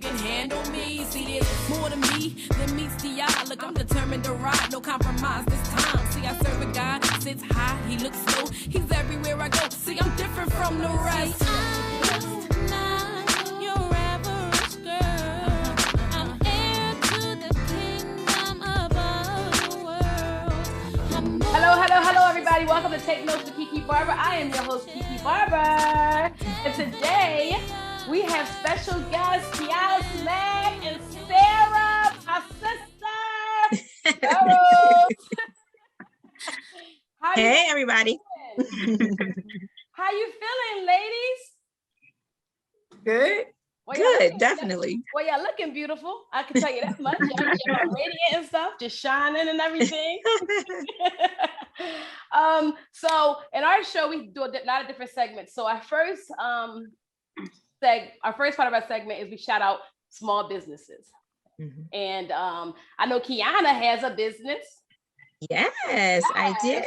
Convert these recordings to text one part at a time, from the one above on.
can handle me. See, it's more to me than meets the eye. Look, I'm determined to ride, no compromise this time. See, I serve a guy, sits high, he looks low. He's everywhere I go. See, I'm different from the rest. Hello, everybody. Welcome to Take Notes with Kee Kee BarberI. I am your host, Kee Kee BarberI. And today, we have special guests, Quiana Smack and Sarah, my sister. Hello. Hey, everybody. How you feeling, ladies? Good. Well, good, definitely. Well, y'all looking beautiful. I can tell you that much. Y'all radiant and stuff, just shining and everything. So in our show, we do a lot of different segments. So our first part of our segment is we shout out small businesses. Mm-hmm. And I know Quiana has a business. Yes, I do.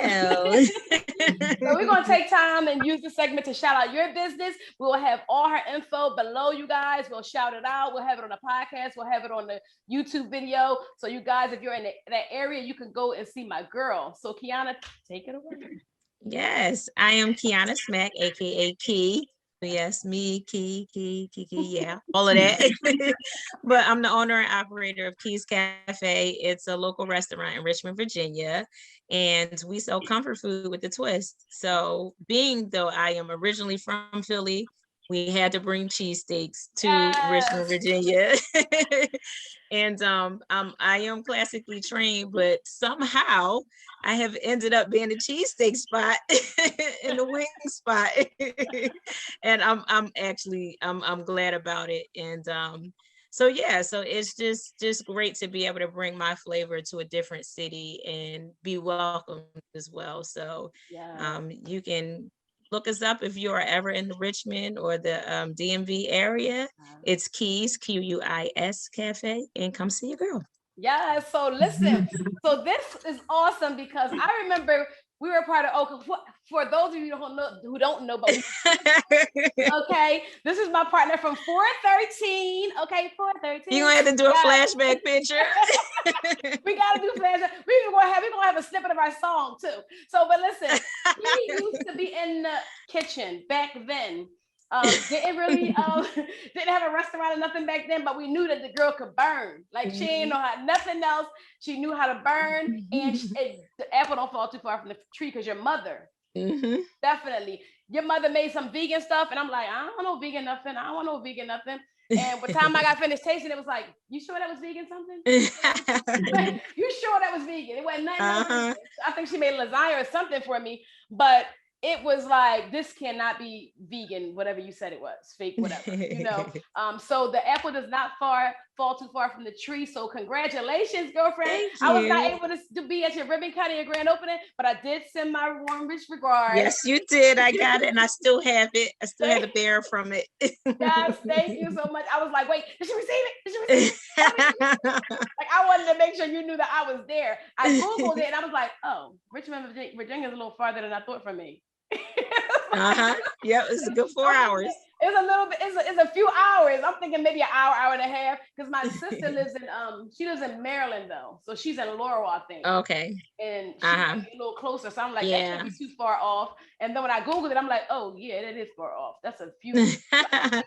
So we're going to take time and use the segment to shout out your business. We'll have all her info below, you guys. We'll shout it out. We'll have it on the podcast. We'll have it on the YouTube video. So you guys, if you're in that area, you can go and see my girl. So Quiana, take it away. Yes, I am Quiana Smack, aka Kee. Yes, me, Kee, yeah, all of that. But I'm the owner and operator of Kee's Cafe. It's a local restaurant in Richmond, Virginia, and we sell comfort food with a twist. So being though I am originally from Philly, we had to bring cheesesteaks to Richmond, Virginia. And I am classically trained, but somehow I have ended up being a cheesesteak spot in the wing spot. And I'm glad about it. And so it's just great to be able to bring my flavor to a different city and be welcomed as well. So you can look us up if you are ever in the Richmond or the DMV area. It's Keys, Q-U-I-S Cafe, and come see your girl. Yeah, so listen, so this is awesome because I remember we were part of for those of you who don't know, but okay, this is my partner from 413. Okay, 413. You're gonna have to do a flashback picture. We gotta do flashback. We're gonna have a snippet of our song too. So, but listen, he used to be in the kitchen back then. Didn't have a restaurant or nothing back then, but we knew that the girl could burn. Like she didn't know how nothing else. She knew how to burn, and the apple don't fall too far from the tree because your mother. Mm-hmm. Definitely, your mother made some vegan stuff, and I'm like, I don't know vegan nothing. I don't want no vegan nothing. And by the time I got finished tasting, it was like, you sure that was vegan something? Like, you sure that was vegan? It wasn't nothing. I think she made lasagna or something for me, but it was like, this cannot be vegan, whatever you said it was, fake, whatever, you know? So the apple does not fall too far from the tree. So congratulations, girlfriend. I was not able to be at your ribbon cutting or grand opening, but I did send my warmest regards. Yes, you did. I got it, and I still have it. I still have the bear from it. Yes, thank you so much. I was like, wait, did she receive it? Did she receive it? Like, I wanted to make sure you knew that I was there. I Googled it, and I was like, oh, Richmond, Virginia is a little farther than I thought from me. Yeah, it's a good 4 hours. It's a little bit, it's a few hours. I'm thinking maybe an hour and a half, because my sister lives in Maryland though. So she's in Laurel, I think. Okay. And she's a little closer. So I'm like, that can't be too far off. And then when I Googled it, I'm like, oh yeah, that is far off. That's a few. It's a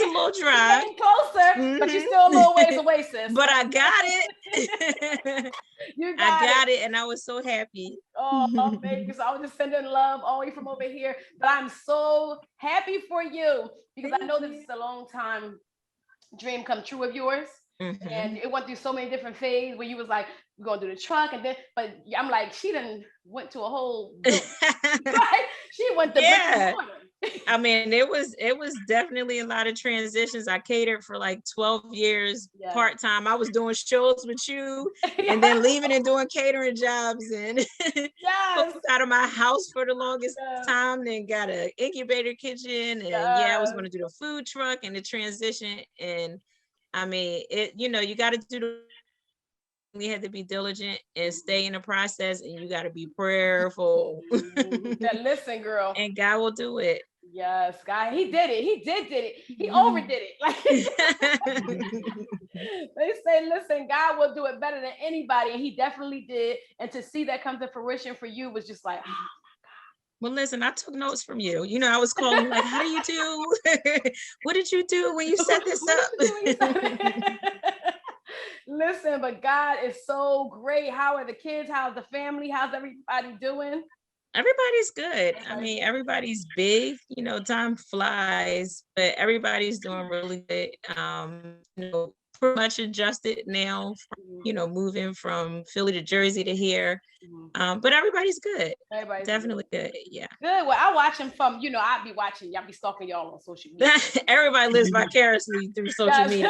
little drive. Closer, but you're still a little ways away, sis. But I got it. I got it, and I was so happy. Oh, thank you. So I was just sending love all the way from over here. But I'm so happy for you, because I know this is a long time dream come true of yours. Mm-hmm. And it went through so many different phases where you was like, we're gonna do the truck, and then, but I'm like, she done went to a whole right? She went to I mean, it was definitely a lot of transitions. I catered for like 12 years part-time. I was doing shows with you and then leaving and doing catering jobs, and out of my house for the longest time, then got an incubator kitchen, and I was going to do the food truck and the transition. And I mean, you got to do we had to be diligent and stay in the process, and you got to be prayerful. Listen, girl. And God will do it. Yes, guy, he did it. He did it. He overdid it. Like they say, listen, God will do it better than anybody, and he definitely did. And to see that come to fruition for you was just like, well, listen, I took notes from you. You know, I was calling like, how do you do? What did you do when you set this up? Listen, but God is so great. How are the kids? How's the family? How's everybody doing? Everybody's good. I mean, everybody's big, you know, time flies, but everybody's doing really good. You know, pretty much adjusted now, you know, moving from Philly to Jersey to here. But everybody's good. Everybody's definitely good. Yeah. Good. Well, I watch him from, you know, I'll be watching, y'all be stalking y'all on social media. Everybody lives vicariously through social media.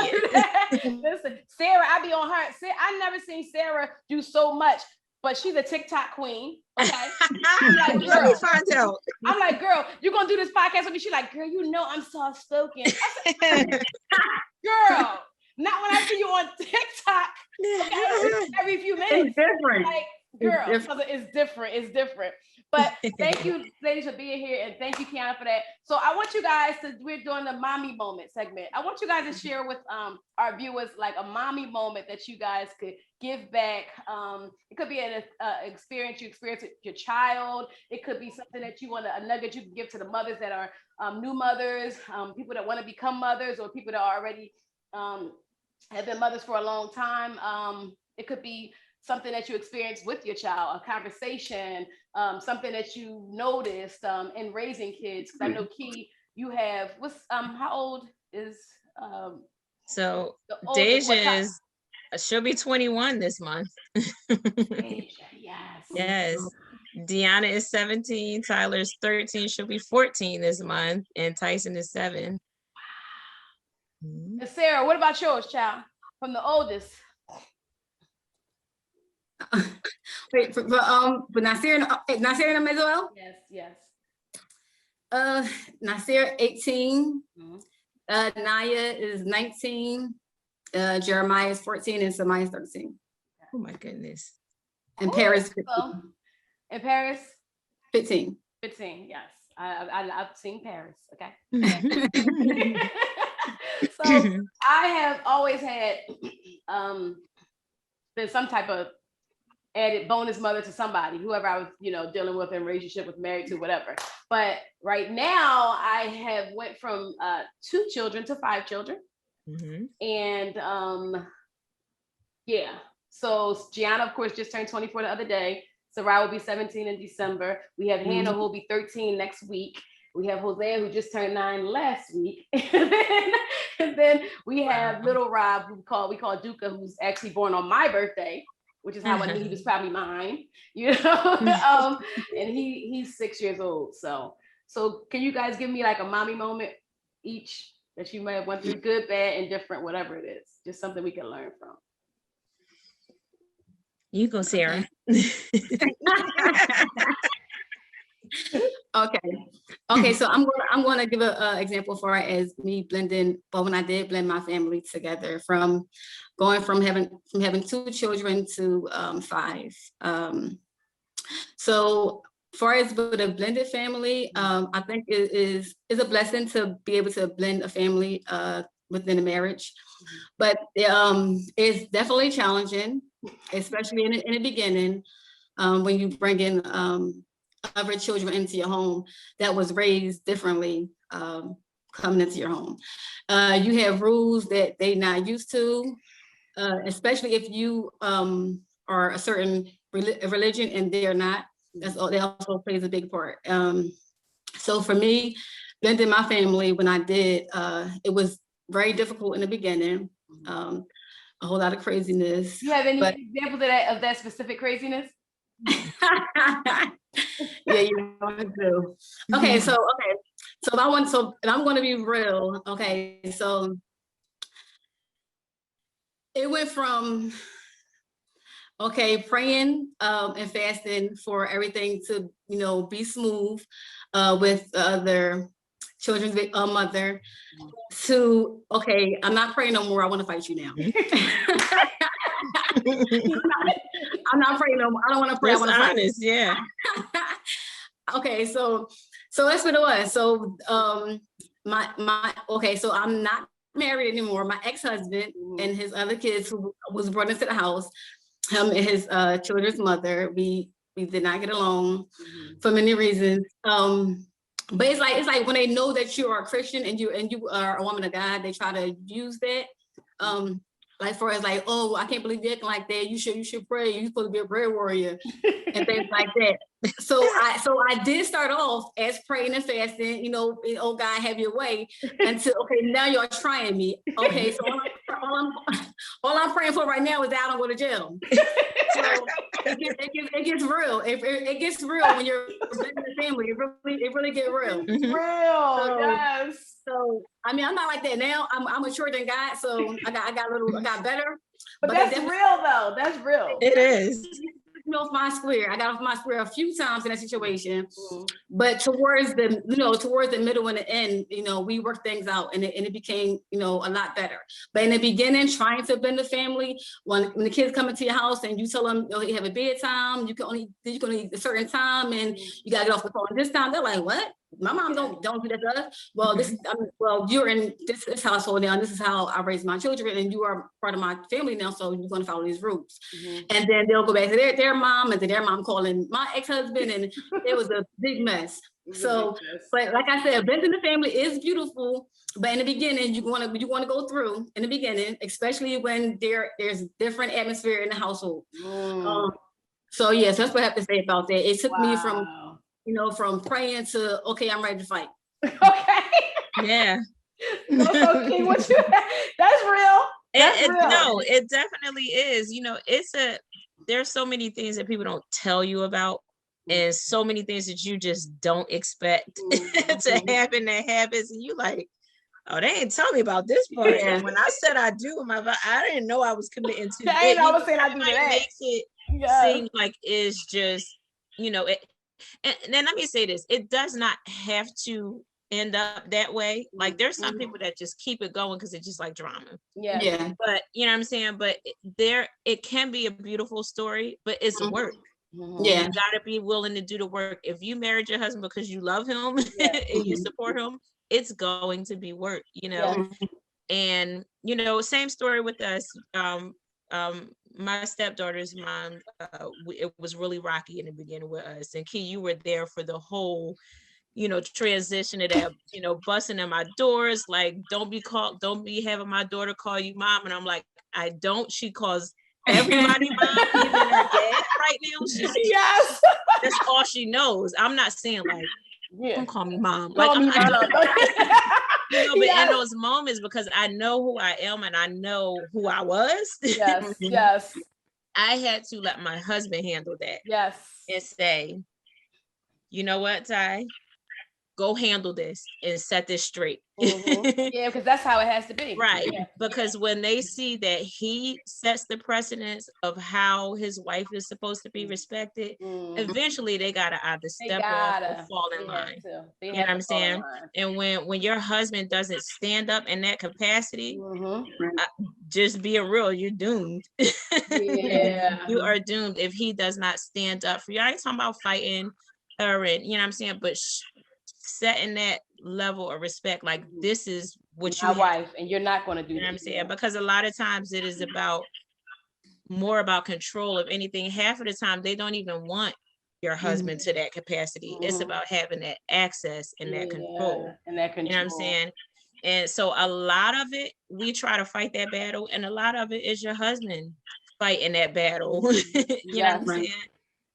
Listen, Sarah, I be on her. I never seen Sarah do so much, but she's a TikTok queen. Okay. I'm like, girl, let me find out. I'm like, girl, you're gonna do this podcast with me. She's like, girl, you know I'm soft spoken. Girl, not when I see you on TikTok. Okay, every few minutes. It's different. Like, girl, it's different. It's different. But thank you, ladies, for being here, and thank you, Quiana, for that. So I want you guys we're doing the mommy moment segment. I want you guys to share with our viewers like a mommy moment that you guys could give back. It could be an experience you experienced with your child. It could be something that you want a nugget you can give to the mothers that are new mothers, people that want to become mothers, or people that are already have been mothers for a long time. It could be something that you experienced with your child, a conversation, something that you noticed in raising kids. Because I know, Kee, you have, how old is? So Deja she'll be 21 this month. Deja, yes. Yes. Deanna is 17, Tyler's 13, she'll be 14 this month, and Tyson is 7. Wow. And Sarah, what about yours, child? From the oldest. Wait, for Nasir and them as well? Yes. Nasir 18, Naya is 19, Jeremiah is 14, and Samaya is 13. Oh my goodness. And Paris 15. And Paris? 15. 15, yes. I've seen Paris, okay? So I have always had been some type of added bonus mother to somebody, whoever I was, dealing with in relationship with, married to, whatever. But right now I have went from 2 children to 5 children. And yeah, so Gianna, of course, just turned 24 the other day. Sarai will be 17 in December. We have Hannah, who will be 13 next week. We have Hosea, who just turned 9 last week. and then we have little Rob, who we call Duca, who's actually born on my birthday, which is how I knew he was probably mine, and he's 6 years old. So can you guys give me like a mommy moment each that you may have went through, good, bad, indifferent, whatever it is, just something we can learn from? You go, Sarah. Okay. So I'm gonna give an example for it as me blending. But when I did blend my family together, from going from having 2 children to 5. So far as with a blended family, I think it is a blessing to be able to blend a family within a marriage, but it's definitely challenging, especially in the beginning, when you bring in other children into your home that was raised differently, coming into your home. You have rules that they're not used to, especially if you are a certain religion and they're not. That also plays a big part. So for me, blending my family, when I did, it was very difficult in the beginning. A whole lot of craziness. You have any examples of that specific craziness? Yeah, you know to do. Okay, so I'm going to be real. Okay, so it went from praying and fasting for everything to be smooth with their children's mother, to I'm not praying no more, I want to fight you now. I'm not praying no more. I don't want to pray. That's I want to honest, fight. Yeah. Okay, so So that's what it was. So okay, so I'm not married anymore. My ex-husband and his other kids who was brought into the house, him and his children's mother, we did not get along for many reasons. But it's like when they know that you are a Christian and you are a woman of God, they try to use that. Like for us, like, oh, I can't believe you're acting like that. You should pray. You're supposed to be a prayer warrior and things like that. So I did start off as praying and fasting, oh God, have your way, until okay, now you're trying me. Okay, so all I'm praying for right now is that I don't go to jail. So it gets real. It gets real when you're in the family. It really get real. Real, yes. So I mean, I'm not like that now. I'm mature than God, so I got better. But that's real though. That's real. It is. Off my square. I got off my square a few times in that situation, but towards the middle and the end, we worked things out, and it became, a lot better. But in the beginning, trying to blend the family, when the kids come into your house and you tell them, you have a bedtime, you can eat a certain time, and you gotta get off the phone this time. They're like, what? My mom don't do that to us. Well, you're in this household now, and this is how I raise my children, and you are part of my family now, so you're going to follow these rules. And then they'll go back to their mom, and then their mom calling my ex-husband, and it was a big mess. So, but like I said, blending the family is beautiful, but in the beginning, you want to go through in the beginning, especially when there's different atmosphere in the household. So yes, that's what I have to say about that. It took me from praying to, okay, I'm ready to fight. Okay. Yeah. So Kee, that's real. Real. No, it definitely is. There's so many things that people don't tell you about, and so many things that you just don't expect to happen that happens, and you like, oh, they ain't tell me about this part. Yeah. And when I said I do, I didn't know I was committing to I ain't always saying I do that. Makes it seem like it's just, And then let me say this, it does not have to end up that way. Like there's some people that just keep it going because it's just like drama. Yeah. But you know what I'm saying? But it can be a beautiful story, but it's work. Yeah. You gotta be willing to do the work. If you married your husband because you love him and you support him, it's going to be work, And same story with us. My stepdaughter's mom, it was really rocky in the beginning with us. And Kee, you were there for the whole, transition of that, busting in my doors, like, don't be having my daughter call you mom. And I'm like, I don't. She calls everybody mom, even her dad right now. Yes. That's all she knows. I'm not saying like, don't call me mom. Call me mom. But in those moments, because I know who I am and I know who I was. Yes. I had to let my husband handle that. Yes. And say, you know what, Ty? Go handle this and set this straight. Yeah, because that's how it has to be. Right. Yeah. Because when they see that he sets the precedence of how his wife is supposed to be respected, eventually they gotta either step off or fall in line. You know what I'm saying? And when your husband doesn't stand up in that capacity, just being real, you're doomed. Yeah. You are doomed if he does not stand up for you. I ain't talking about fighting her, and you know what I'm saying, but setting that level of respect, like this is what you my wife, and you're not going to do. You know what I'm saying? Because a lot of times it is more about control of anything. Half of the time they don't even want your husband to that capacity. It's about having that access and that control. And that control. You know what I'm saying? And so a lot of it, we try to fight that battle, and a lot of it is your husband fighting that battle. You know what I'm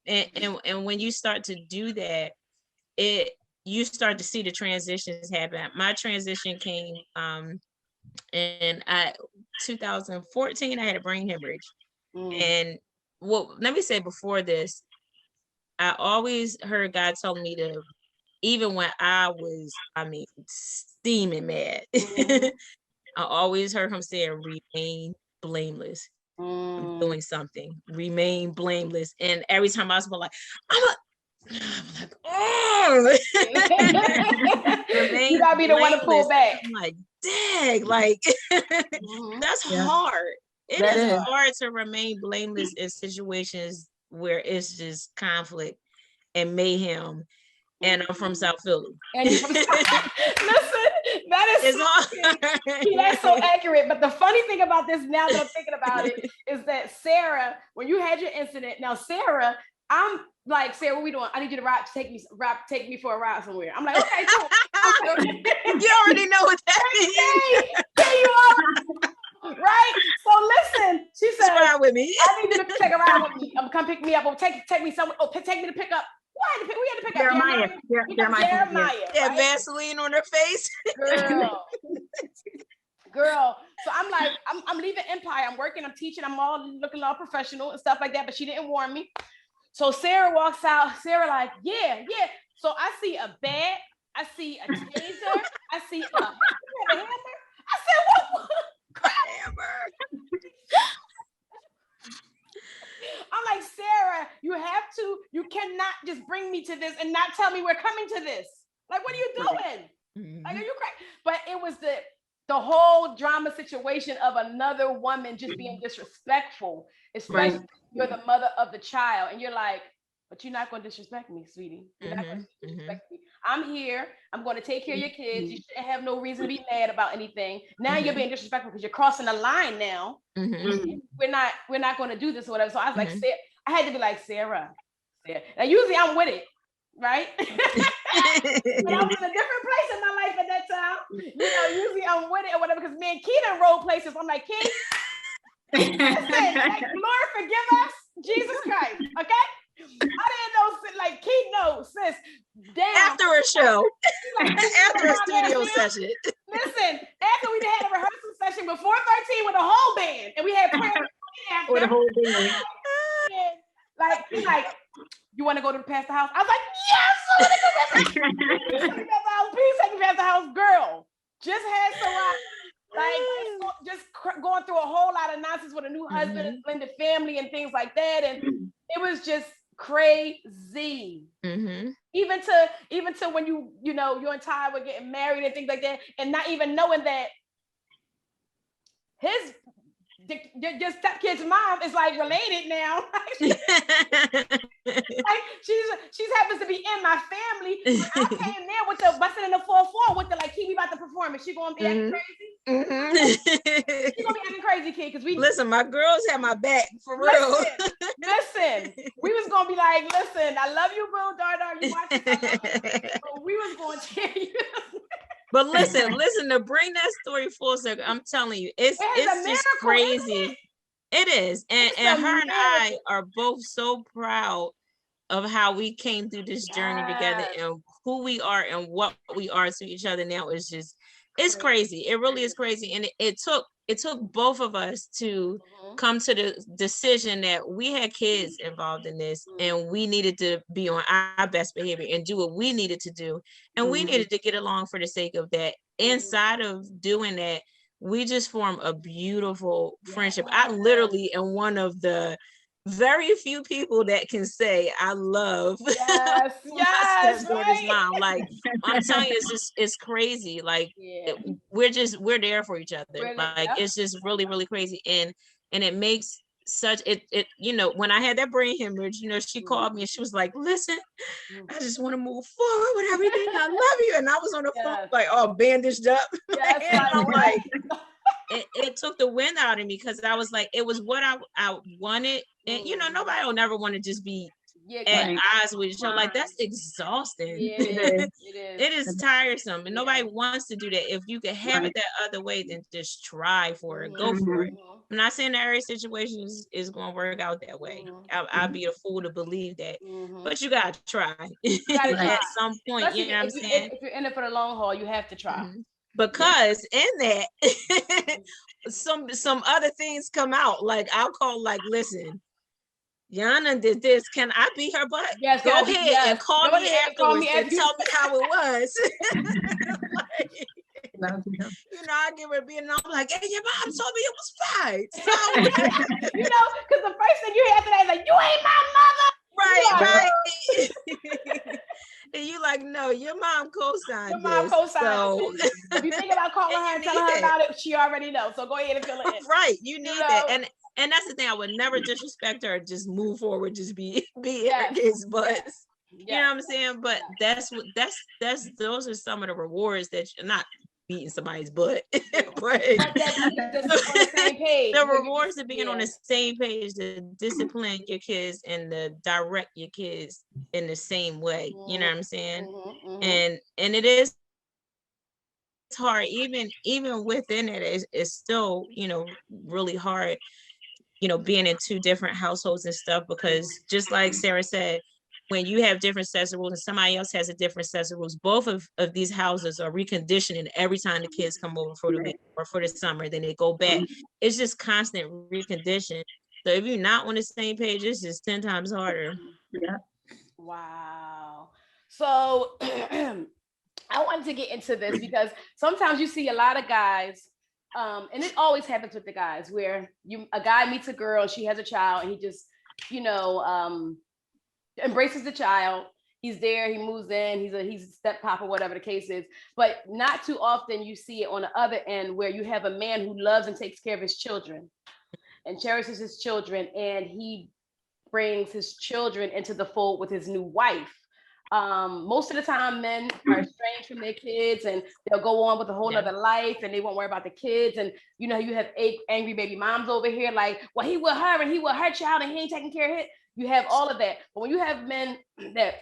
saying? And when you start to do that, you start to see the transitions happen. My transition came in 2014. I had a brain hemorrhage. And let me say before this, I always heard God telling me to, even when I was, steaming mad, I always heard him saying, remain blameless. I'm doing something, remain blameless. And every time I was like, I'm like, oh, you gotta be the one to pull back. I'm like, dang, like that's hard. It is hard to remain blameless in situations where it's just conflict and mayhem. And I'm from South Philly. And you're from Listen, that is that's so accurate. But the funny thing about this, now that I'm thinking about it, is that Sarah, when you had your incident, now Sarah, I'm like, Sarah, what we doing? I need you to take me for a ride somewhere. I'm like, okay, cool. You already know what that means. There you are. Right? So listen, she said, ride with me. I need you to take a ride with me. Come pick me up, or take me somewhere, or take me to pick up. We had to pick up Jeremiah. Yeah, right? Vaseline on her face. Girl. So I'm like, I'm leaving Empire. I'm working, I'm teaching, I'm looking all professional and stuff like that, but she didn't warn me. So Sarah walks out. Sarah like, yeah. So I see a bag. I see a taser. I see a hammer. I said, what? Hammer. I'm like, Sarah, you cannot just bring me to this and not tell me we're coming to this. Like, what are you doing? Mm-hmm. Like, are you crazy? But it was the whole drama situation of another woman just being disrespectful, especially you're the mother of the child, and you're like, but you're not going to disrespect me, sweetie. You're not going to disrespect me. I'm here. I'm going to take care of your kids. You shouldn't have no reason to be mad about anything. Now you're being disrespectful because you're crossing the line now. We're not going to do this or whatever. So I was like, Sarah, I had to be like, Sarah. Now usually I'm with it, right? But I was in a different place in my life at that time. Usually I'm with it or whatever, because me and Kee done roll places. I'm like, Kee, listen, Lord, forgive us, Jesus Christ, okay? I didn't know, like, Kee knows, sis. Damn. After a show, after a studio session. Listen, after we had a rehearsal session with 413 with a whole band, and we had prayer after. With a whole band. Like, you want to go to the pastor house? I was like, yes, I want to go to the pastor house. Please take me past the house, girl. Just had some just going through a whole lot of nonsense with a new husband and blended family and things like that, and it was just crazy. Even to when you and Ty were getting married and things like that, and not even knowing that your stepkid's mom is like related now. Like she's happens to be in my family. I came there with the busting in the 4-4 with the like, Kee, we about to perform, and she gonna be acting crazy. She gonna be acting crazy, Kee, because we listen. My girls have my back for real. Listen, we was gonna be like, listen, I love you, boo, daughter. You watch it. But we was gonna tear you. But listen, to bring that story full circle, I'm telling you, it's just crazy. It is. And her and I are both so proud of how we came through this journey together, and who we are and what we are to each other now. Is just, it's crazy. It really is crazy. And it took both of us to come to the decision that we had kids involved in this, and we needed to be on our best behavior and do what we needed to do. And we needed to get along for the sake of that. Inside of doing that, we just formed a beautiful friendship. I literally am one of the very few people that can say I love my stepdaughter's mom. Like, I'm telling you, it's crazy. Like, we're there for each other. It's just really, really crazy. And it makes such it when I had that brain hemorrhage, she called me and she was like, listen, I just want to move forward with everything. I love you. And I was on the phone like, all bandaged up. And I'm like, it took the wind out of me, because I was like, it was what I wanted. And nobody will never want to just be at odds with each other. Like, that's exhausting. It is tiresome, and nobody wants to do that. If you can have it that other way, then just try for it. Go for it. I'm not saying that every situation is going to work out that way. I'd be a fool to believe that, but you got to try. At some point. Especially, you know what I'm saying? If you're in it for the long haul, you have to try. Because in that, some other things come out. Like, I'll call, like, listen, Yana did this. Can I be her butt? Yes, go ahead and call me afterwards and tell me how it was. I give her a beat, and I'm like, hey, your mom told me it was fine. So, because the first thing you hear after that is like, you ain't my mother. Right. And you like, no, your mom co-signed this. Your mom co-signed so if you think about calling her and telling her about it, she already knows. So go ahead and fill it in. Right. You need that. And that's the thing. I would never disrespect her. Just move forward. Just be in her kids' butts. You know what I'm saying? But that's those are some of the rewards that you're not beating somebody's butt, but that's on the same page. The rewards of being on the same page to discipline your kids and to direct your kids in the same way. You know what I'm saying? And it is hard, even within it, it's still, you know, really hard, you know, being in two different households and stuff, because just like Sarah said, when you have different sets of rules and somebody else has a different set of rules, both of these houses are reconditioning every time the kids come over for the week or for the summer, then they go back. It's just constant recondition. So if you're not on the same page, it's just 10 times harder. Yeah. Wow. So I wanted to get into this because sometimes you see a lot of guys, and it always happens with the guys, where a guy meets a girl, she has a child, and he just, you know, embraces the child. He's there, he moves in, he's a step pop or whatever the case is. But not too often you see it on the other end, where you have a man who loves and takes care of his children and cherishes his children, and he brings his children into the fold with his new wife. Most of the time men are estranged from their kids and they'll go on with a whole other life and they won't worry about the kids. And you know, you have 8 angry baby moms over here like, well, he with her and he with her child and he ain't taking care of it. You have all of that. But when you have men that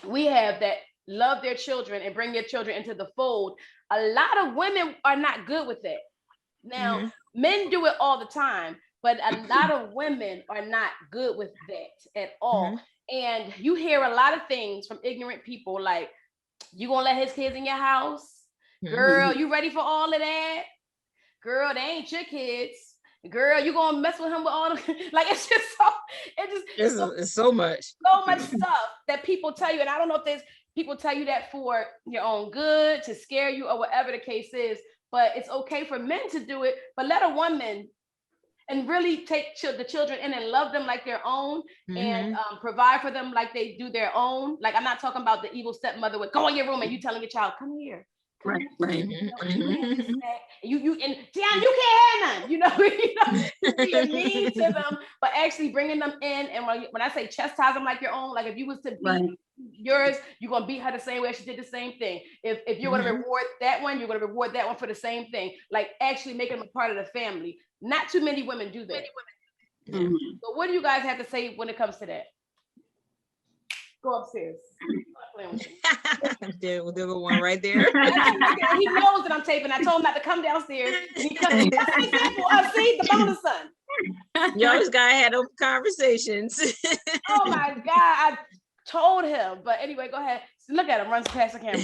we have that love their children and bring their children into the fold, a lot of women are not good with that. Now, men do it all the time, but a lot of women are not good with that at all. And you hear a lot of things from ignorant people like, you gonna let his kids in your house? Girl, you ready for all of that? Girl, they ain't your kids. Girl, you gonna mess with him with all the like, it's just it's so much stuff that people tell you. And I don't know if there's people tell you that for your own good, to scare you or whatever the case is, but it's okay for men to do it. But let a woman and really take the children in and love them like their own, and provide for them like they do their own. Like, I'm not talking about the evil stepmother with go in your room and you telling your child, come here. Right. You and Tiana, you can't have none. You know, being mean to them, but actually bringing them in. And when I say chastise them like your own, like if you was to beat yours, you're gonna beat her the same way she did the same thing. If you're gonna reward that one, you're gonna reward that one for the same thing. Like actually making them a part of the family. Not too many women do that. So what do you guys have to say when it comes to that? Go upstairs. There go one right there. He knows that I'm taping. I told him not to come downstairs. And he comes. That's an example of, see, the bonus son. You always gotta have those conversations. Oh my God, I told him. But anyway, go ahead. Look at him, runs past the camera.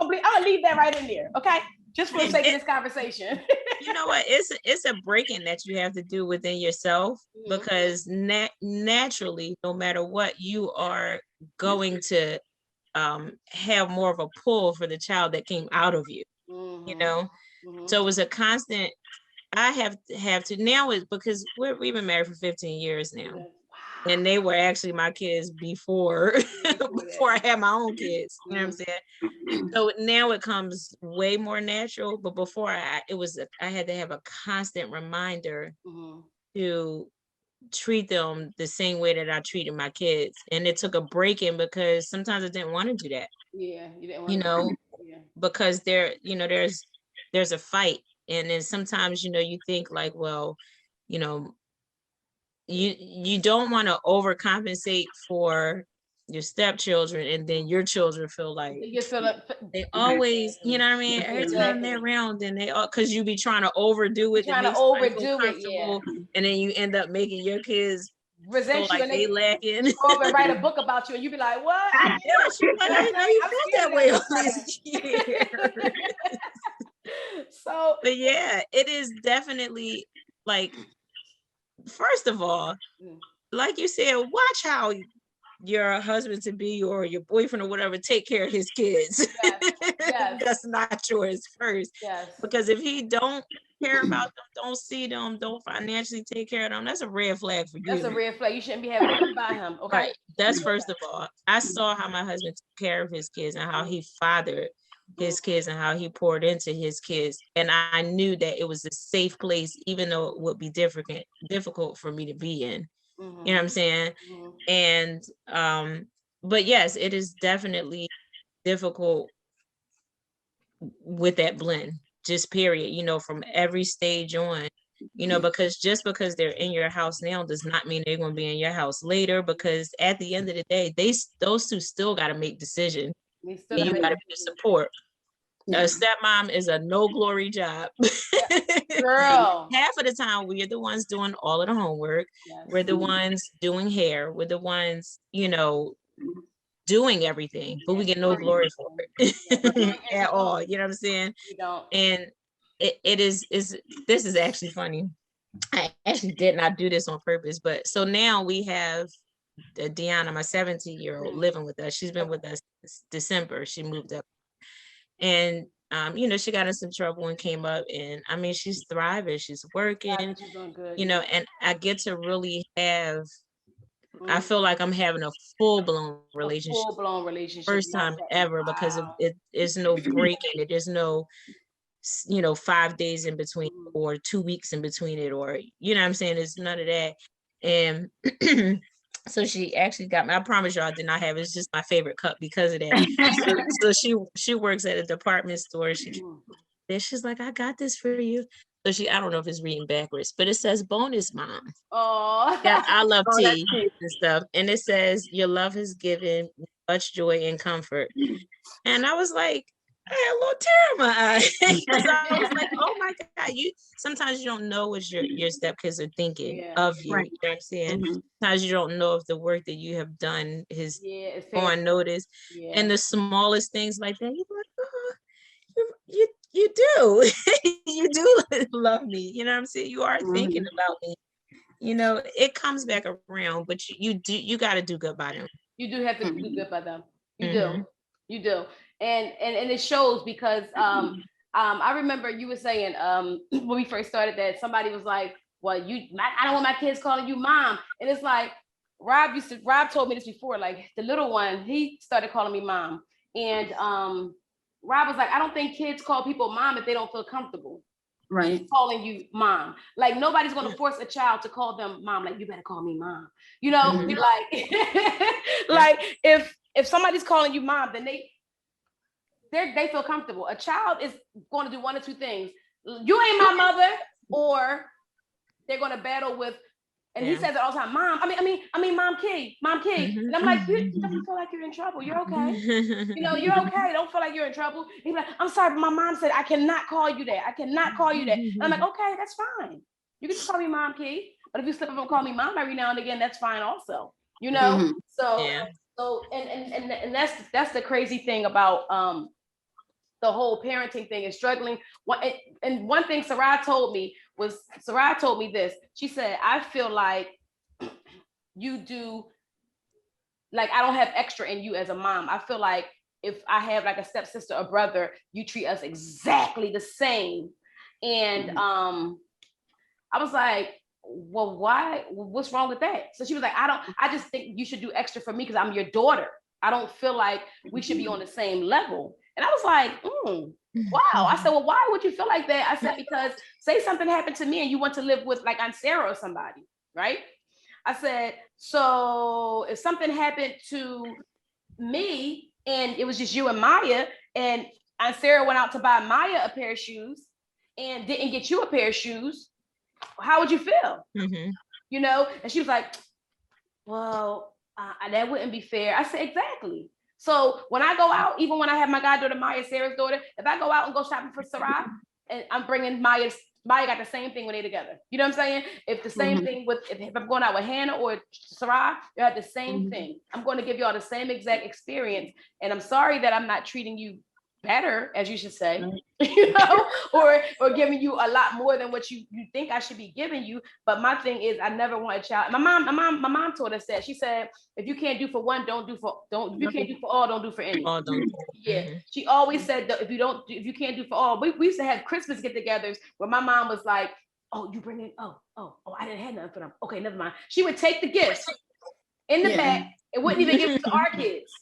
I'm gonna leave that right in there, okay? Just for the sake of this conversation. You know what? It's a breaking that you have to do within yourself, because naturally, no matter what, you are going to have more of a pull for the child that came out of you. You know, so it was a constant. I have to now, is because we've been married for 15 years now. And they were actually my kids before I had my own kids. You know what I'm saying? So now it comes way more natural. But before I had to have a constant reminder to treat them the same way that I treated my kids. And it took a break-in because sometimes I didn't want to do that. Yeah, you didn't want you know, because there's a fight. And then sometimes, you think like, well, you don't want to overcompensate for your stepchildren, and then your children feel like they always, you know what I mean? Every time they're around, and they all, because you be trying to overdo it, and then you end up making your kids resent you, like and they lacking. Go over and write a book about you, and you be like, "What? I know you felt that way all these years." So, but yeah, it is definitely like, first of all, like you said, watch how your husband to be or your boyfriend or whatever take care of his kids. Yes. That's not yours first. Yes. Because if he don't care about them, don't see them, don't financially take care of them, that's a red flag for you. That's a red flag. You shouldn't be having to buy him. Okay. Right. That's first of all. I saw how my husband took care of his kids and how he fathered his kids and how he poured into his kids. And I knew that it was a safe place, even though it would be difficult for me to be in. You know what I'm saying? And but yes, it is definitely difficult with that blend, just period, you know, from every stage on, you know, because just because they're in your house now does not mean they're going to be in your house later, because at the end of the day, those two still got to make decisions. You got to be support. A stepmom is a no glory job. Girl. Half of the time we're the ones doing all of the homework. Yes. We're the ones doing hair. We're the ones, you know, doing everything, but we get no glory for it at all. You know what I'm saying? You don't. And it is this is actually funny. I actually did not do this on purpose, but so now we have Deanna, my 17-year-old, living with us. She's been with us since December. She moved up, and you know, she got in some trouble and came up, and I mean, she's thriving, she's working, she's doing good, you know, and I get to really have. I feel like I'm having a full-blown relationship. First time ever, because it's no breaking it. There's no, you know, 5 days in between or 2 weeks in between it, or, you know what I'm saying? It's none of that. And so she actually got me. I promise y'all I did not have it. It's just my favorite cup because of that. So she works at a department store. She's like, I got this for you. So I don't know if it's reading backwards, but it says bonus mom. Oh, yeah, I love tea and stuff. And it says, your love has given much joy and comfort. And I was like, I had a little tear in my eye. Because I was like, oh my God, sometimes you don't know what your stepkids are thinking of you. Right. You know what I'm saying? Sometimes you don't know if the work that you have done is on notice. And the smallest things like that, you're like, oh, you do. You do love me. You know what I'm saying? You are thinking about me. You know, it comes back around, but you got to do good by them. You do have to do good by them. You do. And it shows because I remember you were saying when we first started that somebody was like, well, I don't want my kids calling you mom. And it's like, Rob told me this before, like the little one, he started calling me mom. And Rob was like, I don't think kids call people mom if they don't feel comfortable. Right. Calling you mom. Like nobody's going to force a child to call them mom. Like, you better call me mom. You know, like, like if somebody's calling you mom, then they feel comfortable. A child is going to do one of two things. You ain't my mother, or they're going to battle with, and he says it all the time, mom, I mean, mom Kee. And I'm like, you don't feel like you're in trouble. You're okay. You know, you're okay. Don't feel like you're in trouble. He's like, I'm sorry, but my mom said, I cannot call you that. I cannot call you that. And I'm like, okay, that's fine. You can just call me mom Kee. But if you slip up and call me mom every now and again, that's fine also. You know? So and that's the crazy thing about the whole parenting thing is struggling. And one thing Sarah told me this. She said, I feel like you do, like, I don't have extra in you as a mom. I feel like if I have like a stepsister or brother, you treat us exactly the same. And I was like, well, why? What's wrong with that? So she was like, I just think you should do extra for me because I'm your daughter. I don't feel like we should be on the same level. And I was like, wow. I said, well, why would you feel like that? I said, because say something happened to me and you want to live with like Aunt Sarah or somebody, right? I said, so if something happened to me and it was just you and Maya, and Aunt Sarah went out to buy Maya a pair of shoes and didn't get you a pair of shoes, how would you feel? You know? And she was like, well, that wouldn't be fair. I said, exactly. So when I go out, even when I have my goddaughter Maya, Sarah's daughter, if I go out and go shopping for Sarah, and I'm bringing Maya got the same thing when they're together. You know what I'm saying? If the same thing with, if I'm going out with Hannah or Sarah, you have the same thing. I'm going to give y'all the same exact experience. And I'm sorry that I'm not treating you better, as you should say, you know, or giving you a lot more than what you think I should be giving you. But my thing is, I never want a child. My mom taught us that. She said, if you can't do for one, if you can't do for all, don't do for any. Yeah. She always said that if you can't do for all, we used to have Christmas get-togethers where my mom was like, oh, you bring in, I didn't have nothing for them. Okay, never mind. She would take the gifts in the back and wouldn't even give it to our kids.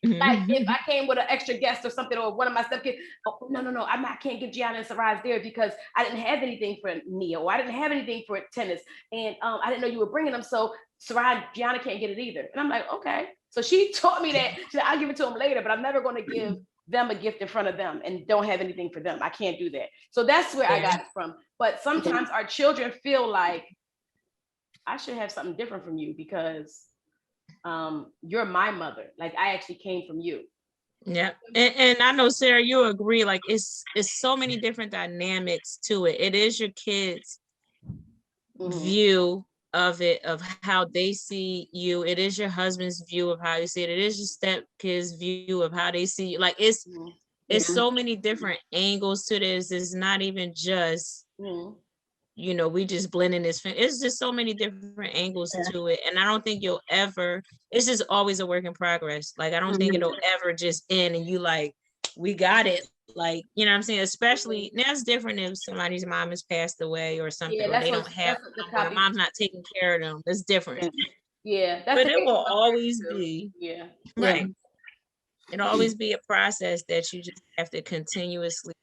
Like if I came with an extra guest or something, or one of my stepkids, oh, no, I can't give Gianna and Saraz there because I didn't have anything for Nia, or I didn't have anything for tennis, and I didn't know you were bringing them, so Saraz, Gianna can't get it either. And I'm like, okay. So she taught me that. She said, I'll give it to them later, but I'm never going to give them a gift in front of them and don't have anything for them. I can't do that. So that's where I got it from. But sometimes our children feel like I should have something different from you because you're my mother. Like I actually came from you. Yeah. And I know, Sarah, you agree, like it's so many different dynamics to it. It is your kids' view of it, of how they see you. It is your husband's view of how you see it. It is your stepkids' view of how they see you. Like it's so many different angles to this. It's not even just you know, we just blending this. It's just so many different angles to it. And I don't think you'll ever, it's just always a work in progress. Like, I don't think it'll ever just end and you like, we got it. Like, you know what I'm saying? Especially, now it's different if somebody's mom has passed away or something, or they don't have, or mom's not taking care of them. It's different. Yeah. But it will always be. Yeah. Right. It'll always be a process that you just have to continuously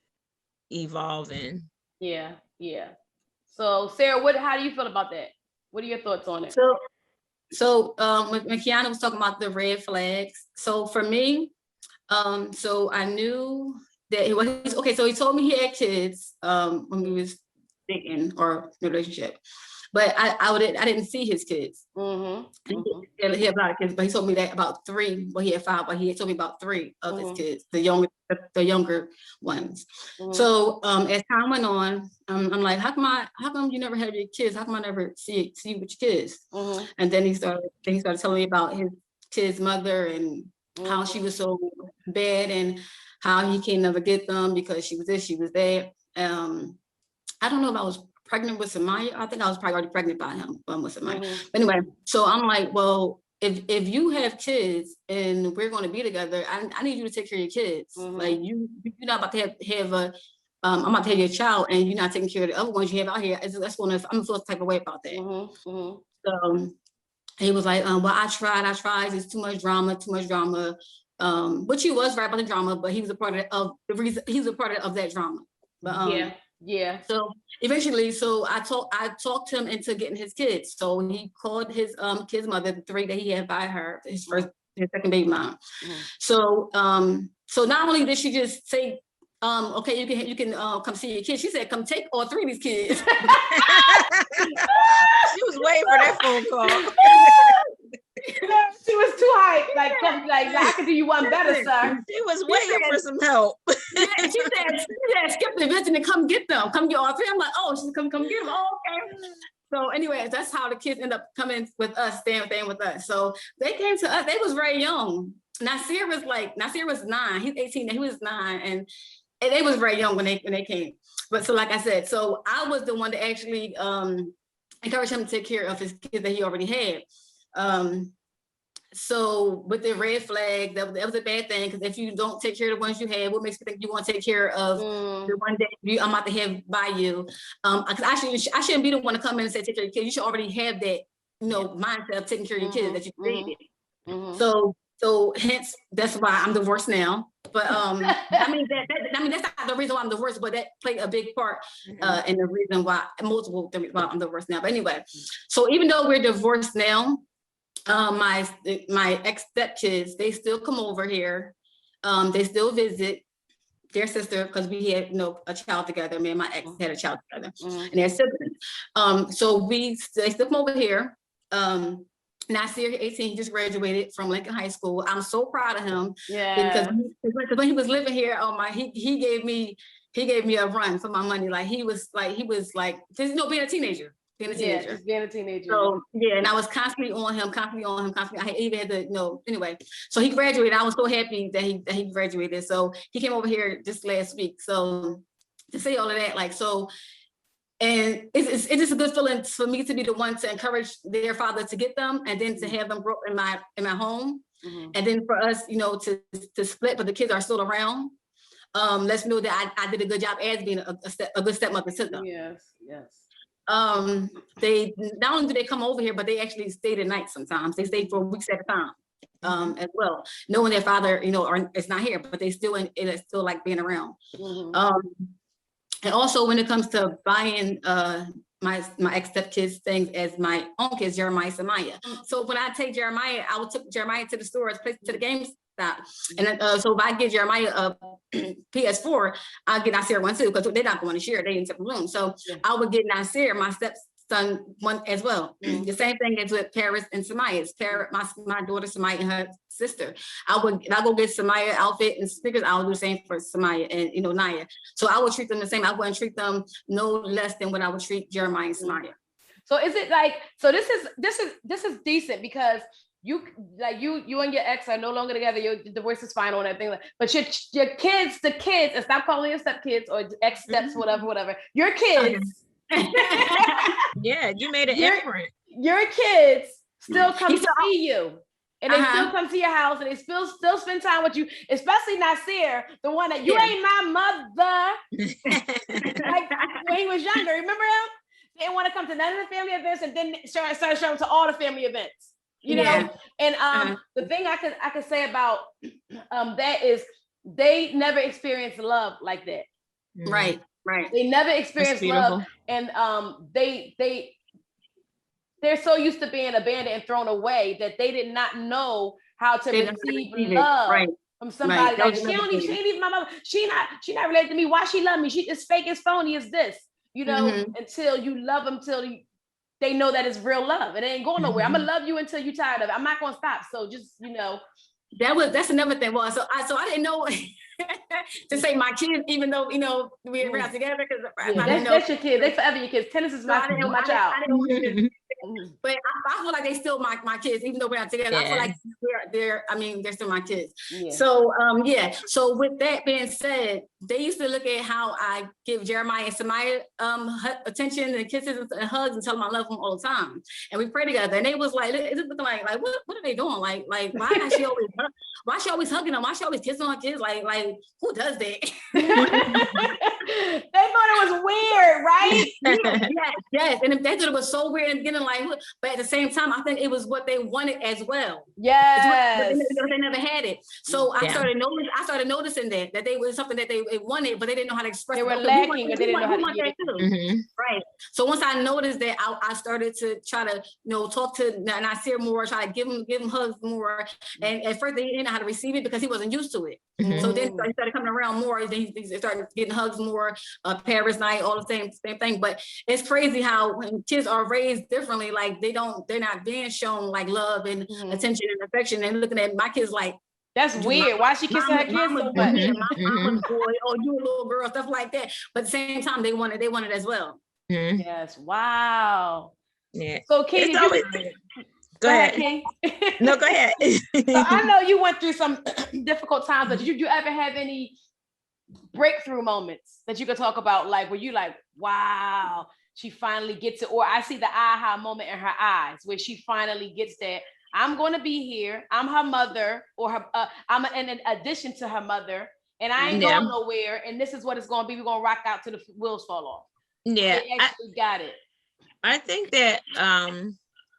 evolve in. Yeah. Yeah. So Sarah, how do you feel about that? What are your thoughts on it? So when Quiana was talking about the red flags, so for me, so I knew that he was okay. So he told me he had kids when we was dating or in a relationship, but I didn't see his kids. He had a lot of kids, but he told me that about 3. Well, he had 5, but he had told me about 3 of his kids, the younger ones. So as time went on, I'm like, how come you never have your kids? How come I never see you with your kids? And then he started telling me about his kid's mother and how she was so bad and how he can never get them because she was this, she was that. I don't know if I was pregnant with Samaya. I think I was probably already pregnant by him with Samaya. But anyway, so I'm like, well, if you have kids and we're going to be together, I need you to take care of your kids. Like you're not about to have a I'm about to have your child and you're not taking care of the other ones you have out here. I'm gonna feel the type of way about that. So he was like, well, I tried. It's too much drama. Which he was right about the drama, but he was a part of the reason. He was a part of that drama. But yeah. So eventually, I talked him into getting his kids. So he called his kid's mother, the 3 that he had by her, his second baby mom. So not only did she just say, okay, you can come see your kids. She said, come take all 3 of these kids. She was waiting for that phone call. She was too hyped. Like I can do you one better, sir. She was waiting for some help. She said, skip the visit and come get them. Come get all 3. I'm like, oh, she's come get them. Oh, okay. So anyway, that's how the kids end up coming with us, staying with us. So they came to us. They was very young. Nasir was 9. He's 18. He was 9, and they was very young when they came. But so like I said, so I was the one that actually encouraged him to take care of his kids that he already had. So with the red flag, that was a bad thing, because if you don't take care of the ones you have, what makes you think you want to take care of the one that I'm about to have by you? Because I shouldn't be the one to come in and say take care of your kids. You should already have that, mindset of taking care of your kids that you created. So hence that's why I'm divorced now. But I mean that's not the reason why I'm divorced, but that played a big part in the reason why why I'm divorced now. But anyway, so even though we're divorced now, my ex stepkids, they still come over here. They still visit their sister because we had a child together. Me and my ex had a child together, and their siblings. So they still come over here. Nasir, 18, he just graduated from Lincoln High School. I'm so proud of him. Yeah. Because when he was living here, he gave me a run for my money. Like he was like just being a teenager. Just being a teenager. So and I was constantly on him. I even had to anyway. So he graduated. I was so happy that he graduated. So he came over here just last week. So to say all of that, and it's just a good feeling for me to be the one to encourage their father to get them, and then to have them grow up in my home, and then for us, to split, but the kids are still around. Let's know that I did a good job as being a good stepmother to them. Yes. They not only do they come over here, but they actually stay the night sometimes. They stay for weeks at a time. as well, knowing their father, is not here, but they still it's still like being around. And also when it comes to buying my ex stepkids things as my own kids, Jeremiah and Samaya. So when I take Jeremiah, I would take Jeremiah to the stores, to the GameStop. And so if I get Jeremiah a PS4, I'll get Nasir one too, because they're not going to share, they in separate rooms. So I would get Nasir, my stepson, one as well. The same thing as with Paris and Samaya. My daughter Samaya and her sister. I go get Samaya outfit and sneakers. I'll do the same for Samaya and Naya. So I would treat them the same. I wouldn't treat them no less than what I would treat Jeremiah and Samaya. So is it like, so this is decent, because you and your ex are no longer together. Your divorce is final and everything. But your kids, and stop calling your stepkids or ex steps, whatever. Your kids. Yeah, you made an imprint. Your kids still come to see you. And they still come to your house, and they still spend time with you, especially Nasir, the one that you ain't my mother. Like when he was younger, remember him? They didn't want to come to none of the family events, and then started showing to all the family events. You know, and the thing I could say about that is they never experienced love like that. Right. They never experienced love, and they're so used to being abandoned and thrown away that they did not know how to receive love from somebody. Like she ain't even my mother. She not related to me. Why she love me? She is fake, as phony as this. Until you love them, till they know that it's real love. It ain't going nowhere. I'm gonna love you until you're tired of it. I'm not gonna stop. So just that's another thing. Well, so I didn't know to say my kids, even though we're around together, because that's your kids. They forever your kids. Tennis is my child. I didn't want you to, but I feel like they still my kids, even though we're not together. I feel like they're still my kids. So So with that being said, they used to look at how I give Jeremiah and Samaya attention and kisses and hugs and tell them I love them all the time, and we pray together. And they was like, it's looking like what are they doing? Like why is she always hugging them? Why she always kissing her kids? Like who does that? They thought it was weird, right? Yes. And they thought it was so weird in the beginning, but at the same time, I think it was what they wanted as well. Yes. They never had it. So I started noticing that they was something that they wanted, but they didn't know how to express. They were lacking, but they didn't know how to get it. Right. So once I noticed that, I started to try to talk to Nasir more, try to give him hugs more. And at first they didn't know how to receive it because he wasn't used to it. So then he started coming around more. Then he started getting hugs more. Paris night, all the same thing. But it's crazy how when kids are raised differently, like they're not being shown like love and attention and affection. And looking at my kids like, that's weird. Why she kissing her kids so much? My boy, oh, you a little girl, stuff like that. But at the same time, they want it as well. Yes. Wow. Yeah. So Kee, go ahead. Kee. No, go ahead. So I know you went through some difficult times, but did you ever have any breakthrough moments that you could talk about, like where you like, wow, she finally gets it, or I see the aha moment in her eyes where she finally gets that I'm going to be here, I'm her mother, or her I'm in addition to her mother, and I ain't going nowhere, and this is what it's going to be. We're going to rock out till the wheels fall off. Yeah, they actually got it. I think that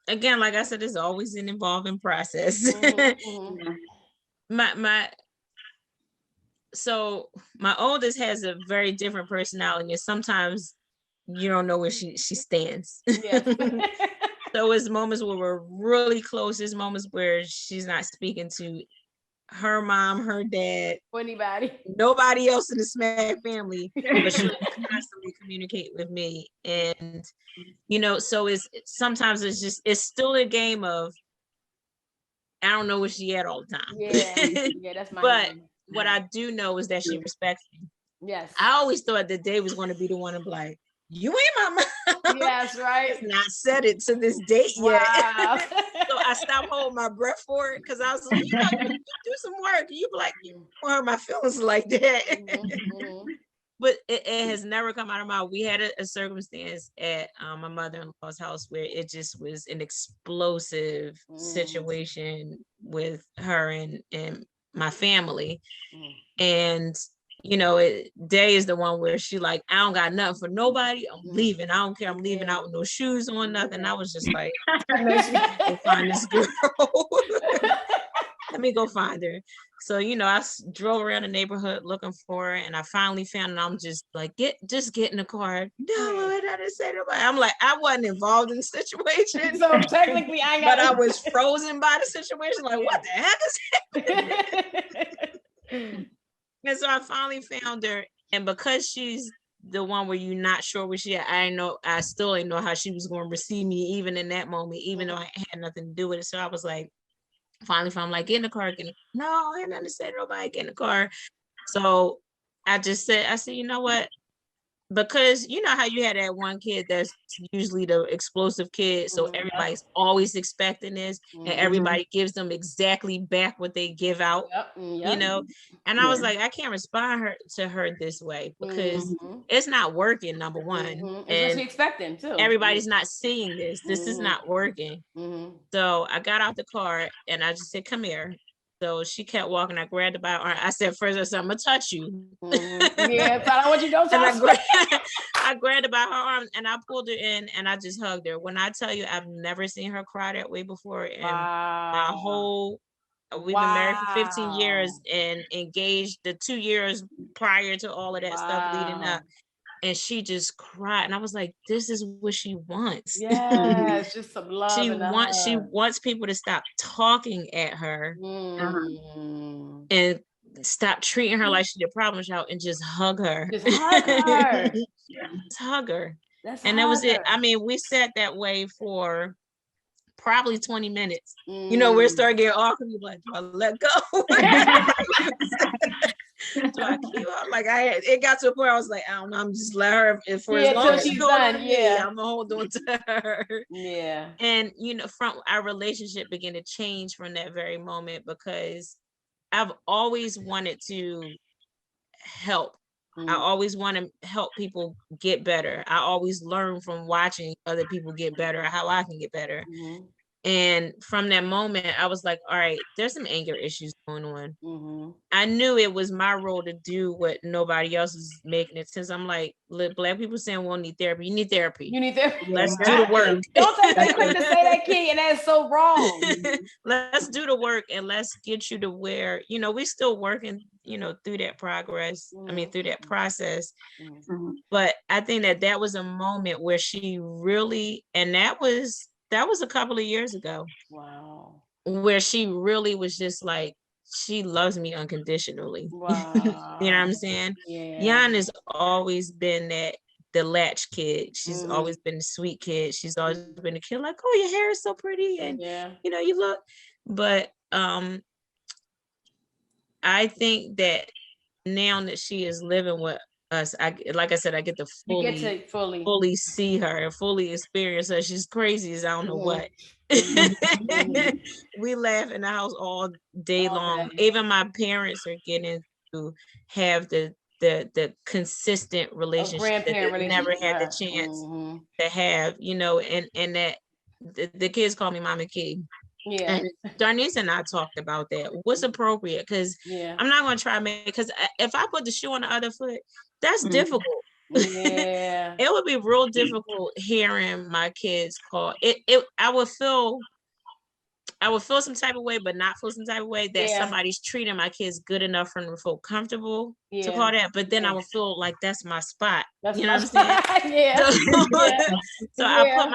again, like I said, it's always an evolving process. So my oldest has a very different personality, and sometimes you don't know where she stands. So it's moments where we're really close. There's moments where she's not speaking to her mom, her dad, or nobody else in the Smack family, but she'll constantly communicate with me. And so sometimes it's still a game of I don't know where she at all the time. Yeah, that's my but what I do know is that she respects me. Yes. I always thought that Dave was going to be the one to be like, you ain't my mom. Yes, right. It's not said it to this date yet. So I stopped holding my breath for it because I was like, you do some work. You be like, you don't hurt my feelings like that. But it has never come out of my mouth. We had a circumstance at my mother-in-law's house where it just was an explosive situation with her and my family. And Day is the one where she like, I don't got nothing for nobody. I'm leaving. I don't care. I'm leaving out with no shoes on, nothing. I was just like, I know she can find this girl. let me go find her. So, I drove around the neighborhood looking for her, and I finally found her. And I'm just like, just get in the car. No, I didn't say nobody. I'm like, I wasn't involved in the situation. So technically, but I was frozen by the situation. Like, what the heck is happening? And so I finally found her, and because she's the one where you're not sure where she at, I still didn't know how she was going to receive me, even in that moment, even though I had nothing to do with it. So I was like, finally, if I'm like, get in the car, no, I didn't understand nobody, get in the car. So I said, you know what? Because you know how you had that one kid that's usually the explosive kid, so everybody's always expecting this, and everybody gives them exactly back what they give out. And I was like, I can't respond to her this way because it's not working, number one, and expecting too. Everybody's not seeing this. This is not working. So I got out the car and I just said, come here. So she kept walking. I grabbed her by her arm. I said, first, I'm gonna touch you. Yeah, but I don't want you to touch me. I grabbed her by her arm and I pulled her in and I just hugged her. When I tell you, I've never seen her cry that way before. And my whole, we've been married for 15 years and engaged the 2 years prior to all of that stuff leading up. And she just cried, and I was like, "This is what she wants." Yes, just some love. She wants people to stop talking at her, and stop treating her like she's a problem child, and just hug her. Just hug her. Just hug her. And that was it. I mean, we sat that way for probably 20 minutes. We started getting awkward. Like, do I let go? So I keep up. Like it got to a point I was like, I don't know, I'm just let her for as long as she's done. I'm gonna hold on to her. Yeah. And from our relationship began to change from that very moment because I've always wanted to help. I always want to help people get better. I always learn from watching other people get better, how I can get better. And from that moment, I was like, all right, there's some anger issues going on. I knew it was my role to do what nobody else is making it since. I'm like, Black people saying we don't need therapy. You need therapy. Let's do the work. Don't take that quick to say that, Key, and that's so wrong. Let's do the work and let's get you to where, we still working, through that progress. I mean, through that process. But I think that was a moment where she really, and that was a couple of years ago. Wow. Where she really was just like, she loves me unconditionally. Wow. You know what I'm saying? Yeah. Yan has always been the latch kid. She's always been the sweet kid. She's always been a kid like, oh, your hair is so pretty. And, you look. But I think that now that she is living with us, like I said, I get to fully see her and fully experience her. She's crazy as I don't know what. We laugh in the house all day long. Even my parents are getting to have the consistent relationship that they never had the chance to have, and that the kids call me Mama Kee. Yeah. And Darnice and I talked about that. What's appropriate? Because I'm not going to try to make, because if I put the shoe on the other foot, that's difficult. Yeah. It would be real difficult hearing my kids call it. I would feel some type of way, but not feel some type of way that somebody's treating my kids good enough for them to feel comfortable to call that. But then I would feel like that's my spot. You know what I'm saying? So I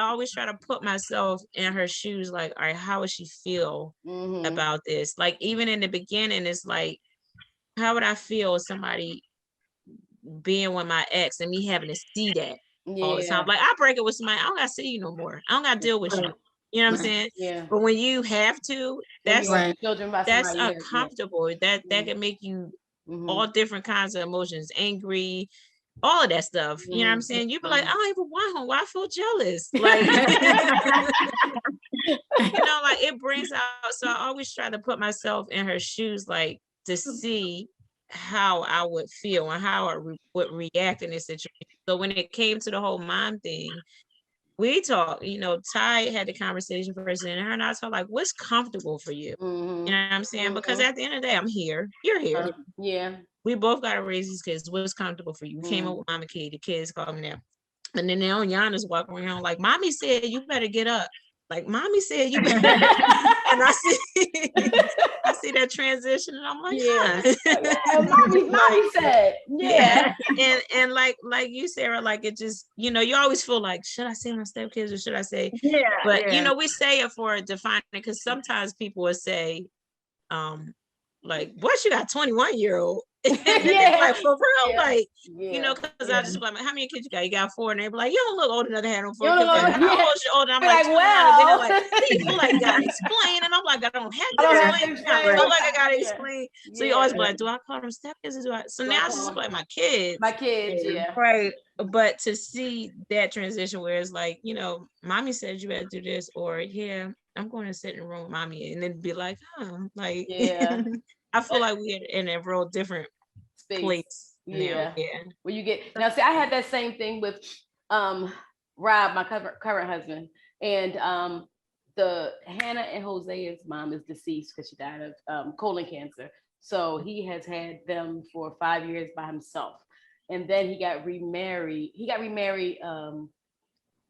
always try to put myself in her shoes. Like, all right, how would she feel about this? Like, even in the beginning, it's like, how would I feel if somebody being with my ex and me having to see that all the time? Like, I break it with somebody, I don't gotta see you no more. I don't gotta deal with you. You know what I'm saying? Yeah. But when you have to, that's uncomfortable. That can make you all different kinds of emotions, angry, all of that stuff. You know what I'm saying? You be like, I don't even want him. Why I feel jealous? Like, like it brings out. So I always try to put myself in her shoes, like to see how I would feel and how I would react in this situation. So when it came to the whole mom thing, we talked, Ty had the conversation first, and her and I talked like, what's comfortable for you? You know what I'm saying? Because at the end of the day, I'm here. You're here. Yeah. We both got to raise these kids. What's comfortable for you? We came up with Mama Kee. The kids called me now. And then now Yana's walking around like, Mommy said, you better get up. like mommy said you better. And I see that transition and I'm like, mommy said, yeah. And like you, Sarah, like it just, you know, you always feel like, should I say my stepkids or should I say, but you know, we say it for defining, because sometimes people will say, like, what, you got 21-year-old? Like, for real, like, you know, because I just like, how many kids you got? You got 4, and they be like, you don't look old enough to have no 4 kids. Like, how old you older? I'm like, well, and then like, you like gotta explain, and I'm like, I don't have to explain. I feel like I gotta explain. So you always be like, do I call them stepkids or do I? So now I just like my kids. My kids, right. But to see that transition where it's like, you know, mommy said you had to do this, or I'm going to sit in the room with mommy, and then be like, like, I feel like we're in a real different place now. Where you get now, see, I had that same thing with Rob, my current husband, and the Hannah and Hosea's mom is deceased because she died of colon cancer. So he has had them for 5 years by himself, and then he got remarried.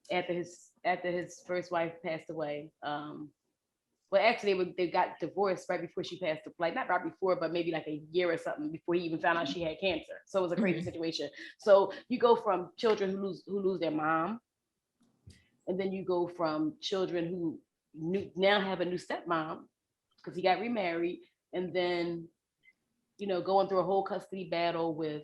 After his first wife passed away. Well, actually, they got divorced right before she passed. Like not right before, but maybe like a year or something before he even found out she had cancer. So it was a crazy situation. So you go from children who lose their mom, and then you go from children who now have a new stepmom because he got remarried, and then, you know, going through a whole custody battle with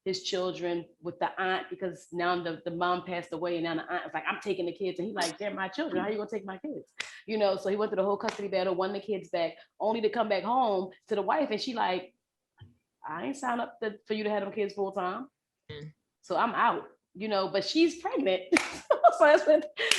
his children, with the aunt, because now the mom passed away, and now the aunt is like, I'm taking the kids, and he's like, they're my children, how are you gonna take my kids? You know, so he went through the whole custody battle, won the kids back, only to come back home to the wife, and she like, I ain't signed up for you to have them kids full time, so I'm out. You know, but she's pregnant.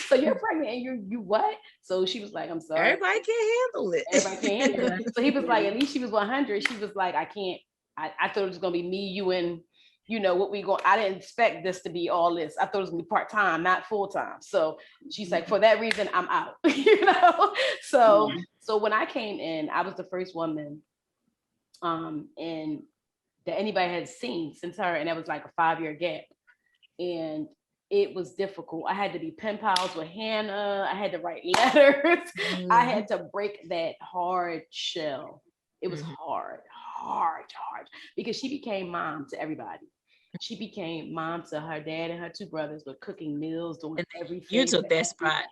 So you're pregnant and you what? So she was like, I'm sorry. Everybody can't handle it. So he was like, at least she was 100. She was like, I can't. I thought it was gonna be me, you, and you know what we going. I didn't expect this to be all this. I thought it was gonna be part time, not full time. So she's like, for that reason, I'm out. You know. So when I came in, I was the first woman, and that anybody had seen since her, and that was like a 5-year gap. And it was difficult. I had to be pen pals with Hannah. I had to write letters. I had to break that hard shell. It was hard, because she became mom to everybody. She became mom to her dad and her 2 brothers, with cooking meals, doing everything. You took that spot.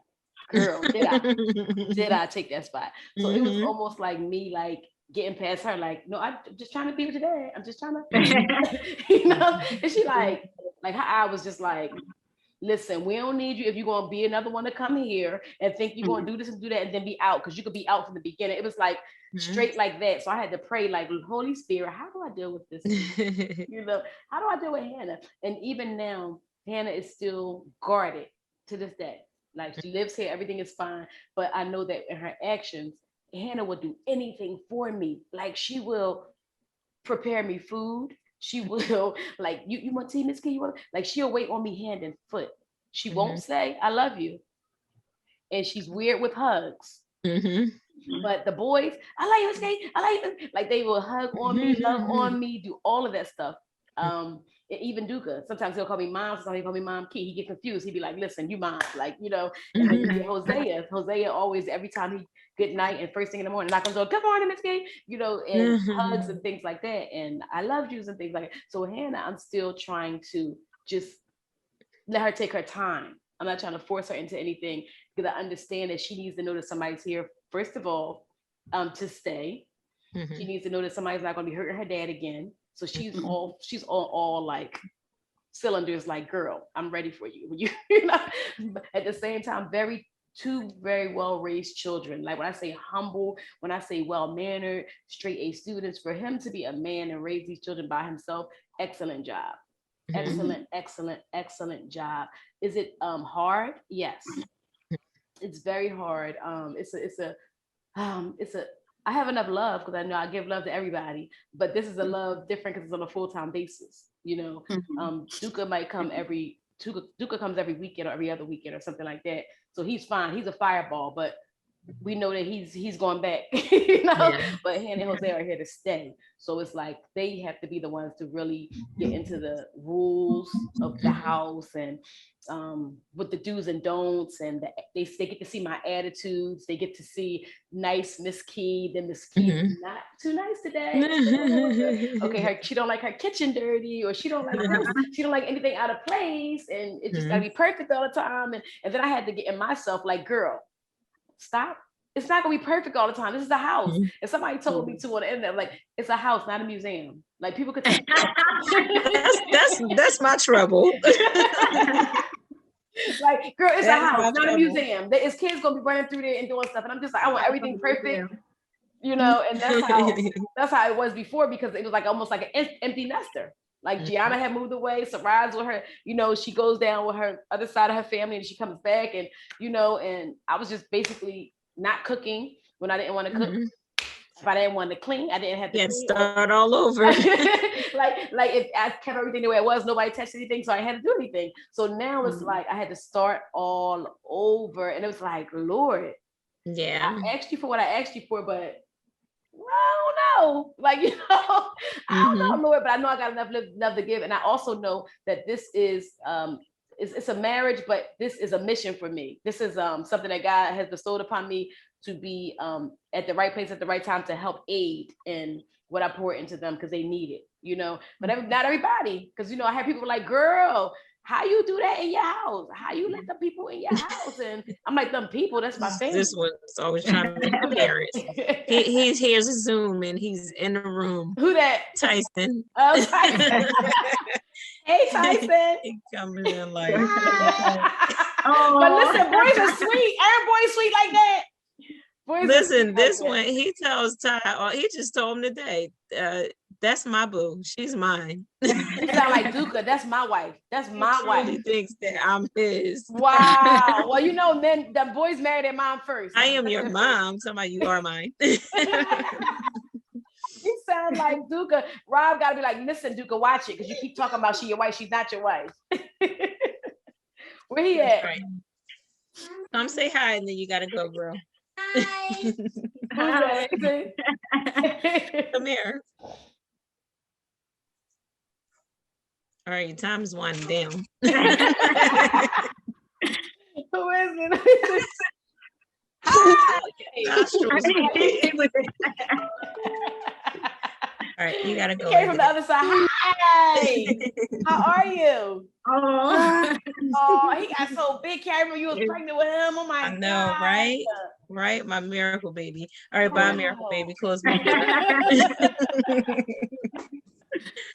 Girl, did I take that spot? So it was almost like me, like, getting past her, like, no, I'm just trying to be with your dad. I'm just trying to, you know. And she like her eye was just like, listen, we don't need you if you're gonna be another one to come here and think you're gonna do this and do that and then be out, because you could be out from the beginning. It was like straight like that. So I had to pray, like, Holy Spirit, how do I deal with this? You know, how do I deal with Hannah? And even now, Hannah is still guarded to this day. Like, she lives here, everything is fine, but I know that in her actions, Hannah will do anything for me. Like, she will prepare me food. She will, like, you want tea, Miss Kee? You want? Like, she'll wait on me hand and foot. She won't say, I love you. And she's weird with hugs. But the boys, I like you, Miss Kee. I like you. Like, they will hug on me, love on me, do all of that stuff. Even Duka, sometimes he'll call me mom, sometimes he'll call me mom Kee. He get confused. He'd be like, listen, you mom, like, you know. And then Hosea always, every time he good night and first thing in the morning, knock on the door, good morning, Miss Kee, you know, and hugs and things like that, and I love yous and things like that. So Hannah, I'm still trying to just let her take her time. I'm not trying to force her into anything, because I understand that she needs to know that somebody's here, first of all, to stay. She needs to know that somebody's not going to be hurting her dad again. So she's all like cylinders, like, girl, I'm ready for you. You know, but at the same time, 2 very well-raised children. Like, when I say humble, when I say well-mannered, straight A students, for him to be a man and raise these children by himself, excellent job. Excellent job. Is it hard? Yes. It's very hard. I have enough love, because I know I give love to everybody, but this is a love different because it's on a full-time basis. You know, Duka might come Duka comes every weekend or every other weekend or something like that. So he's fine. He's a fireball, but we know that he's going back, you know. Yeah. But Hannah and Jose are here to stay, so it's like they have to be the ones to really get into the rules of the house and with the do's and don'ts, and they get to see my attitudes. They get to see nice Miss Kee. Then Miss Kee not too nice today. Okay, she don't like her kitchen dirty, or she don't like this. She don't like anything out of place, and it just gotta be perfect all the time. And then I had to get in myself like, girl, stop. It's not gonna be perfect all the time. This is a house. And somebody told me to on the internet, like, it's a house, not a museum. Like, people could take that's my trouble. Like, girl, it's a house, not a museum. It's kids gonna be running through there and doing stuff. And I'm just like, I want everything perfect. You know, and that's how it was before, because it was like almost like an empty nester. Like Gianna had moved away, Saraz with her, you know, she goes down with her other side of her family and she comes back, and you know, and I was just basically not cooking when I didn't want to cook. If I didn't want to clean, I didn't have to start all over. like if I kept everything the way it was, nobody touched anything, so I had to do anything. So now it's like I had to start all over, and it was like, Lord, I asked you for what I asked you for, but I don't know, like, you know, I don't know, Lord, but I know I got enough love to give, and I also know that this is it's a marriage, but this is a mission for me. This is something that God has bestowed upon me to be at the right place at the right time to help aid in what I pour into them, because they need it, you know. But not everybody, because, you know, I have people like, girl, how you do that in your house? How you let the people in your house? And I'm like, them people, that's my family. This one's always trying to be parents. He's here's a Zoom and he's in the room. Who that? Tyson. Oh, Tyson. Hey, Tyson. He coming in like. But listen, boys are sweet. Every boy's sweet like that. Boys listen, this like one, he tells Ty, he just told him today, that's my boo. She's mine. You sound like Duka. That's my wife. That's my wife. He thinks that I'm his. Wow. Well, you know, men, the boys marry their mom first. I am your mom. Somebody, you are mine. You sound like Duka. Rob got to be like, listen, Duka, watch it, because you keep talking about she your wife. She's not your wife. Where he at? Right. Come say hi, and then you got to go, girl. Hi. Come here. All right, your time is winding down. Who is it? All right, you gotta go. He came from the other side. Hi. How are you? Oh, he got so big. Can't remember you was pregnant with him. Oh my God. I know, right? Right, my miracle baby. All right, bye, miracle baby. Close my door.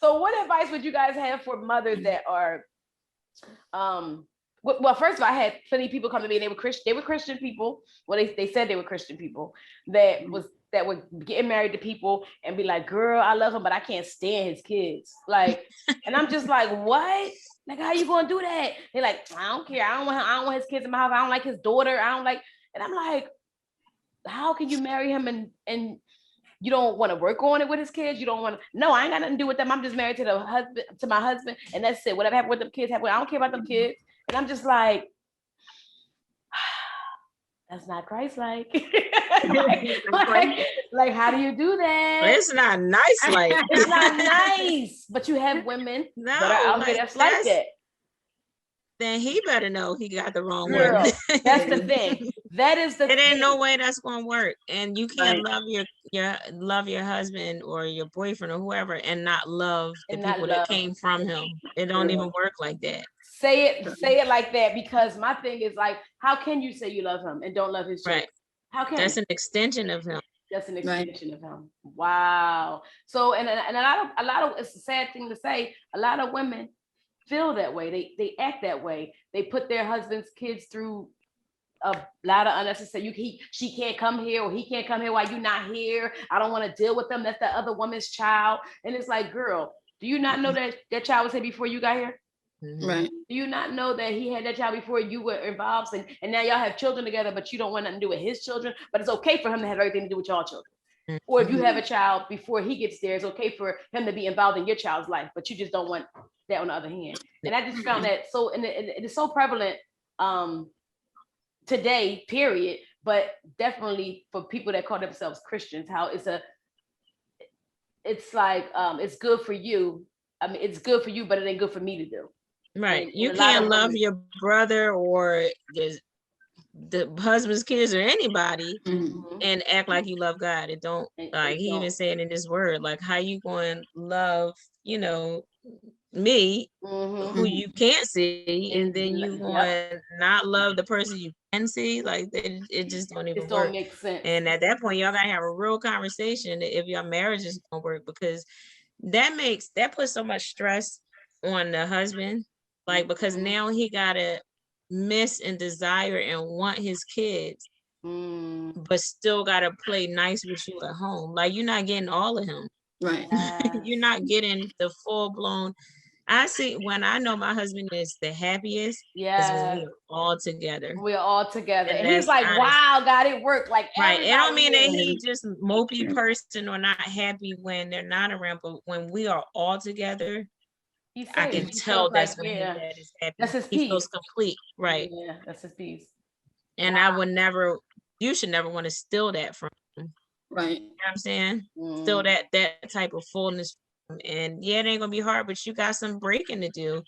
So what advice would you guys have for mothers that are well, first of all, I had plenty of people come to me, and they were Christian people. Well, they said they were Christian people that were getting married to people and be like, girl, I love him, but I can't stand his kids. Like, and I'm just like, what? Like, how you gonna do that? They're like, I don't care. I don't want his kids in my house. I don't like his daughter. I don't like, and I'm like, how can you marry him and you don't want to work on it with his kids? You don't want to, no, I ain't got nothing to do with them. I'm just married to my husband, and that's it. Whatever happened with them kids happened. I don't care about them kids. And I'm just like, that's not Christ-like. like, how do you do that? It's not nice, like. It's not nice. But you have women that are out there that's like that. Then he better know he got the wrong Girl, one. That's the thing. That is the thing. It ain't no way that's gonna work. And you can't love your husband or your boyfriend or whoever and not love the people that came from him. It don't even work like that. Say it like that, because my thing is like, how can you say you love him and don't love his children? Right. How can that's an extension of him? That's an extension of him. Wow. So and a lot of it's a sad thing to say. A lot of women feel that way. They act that way. They put their husband's kids through a lot of unnecessary. She can't come here, or he can't come here while you're not here. I don't want to deal with them. That's the other woman's child. And it's like, girl, do you not know that that child was here before you got here? Right. Do you not know that he had that child before you were involved, and now y'all have children together, but you don't want nothing to do with his children, but it's okay for him to have everything to do with your children. Or if you have a child before he gets there, it's okay for him to be involved in your child's life, but you just don't want that on the other hand. And I just found that so, and it is so prevalent today, period. but definitely for people that call themselves Christians, how it's like it's good for you. I mean, it's good for you, but it ain't good for me to do. Right. You can't love your brother or the husband's kids or anybody and act like you love God. It don't, like he even said in his word, like how you going to love, you know, me who you can't see, and then you going to not love the person you can see. Like it just don't even work. Make sense. And at that point, y'all gotta have a real conversation if your marriage is gonna work, because that puts so much stress on the husband, like, because now he gotta miss and desire and want his kids, but still gotta play nice with you at home. Like, you're not getting all of him. Right. You're not getting the full blown. I see, when I know my husband is the happiest, is when we're all together. We're all together. And he's like, honest. Wow, God, it worked. Like, right. It don't mean that he just mopey person or not happy when they're not around, but when we are all together, I can tell that's when his dad is happy. That's his peace. He feels complete. Right. Yeah, that's his peace. And I would never, you should never want to steal that from him. Right. You know what I'm saying? Steal that type of fullness. And yeah, it ain't gonna be hard, but you got some breaking to do.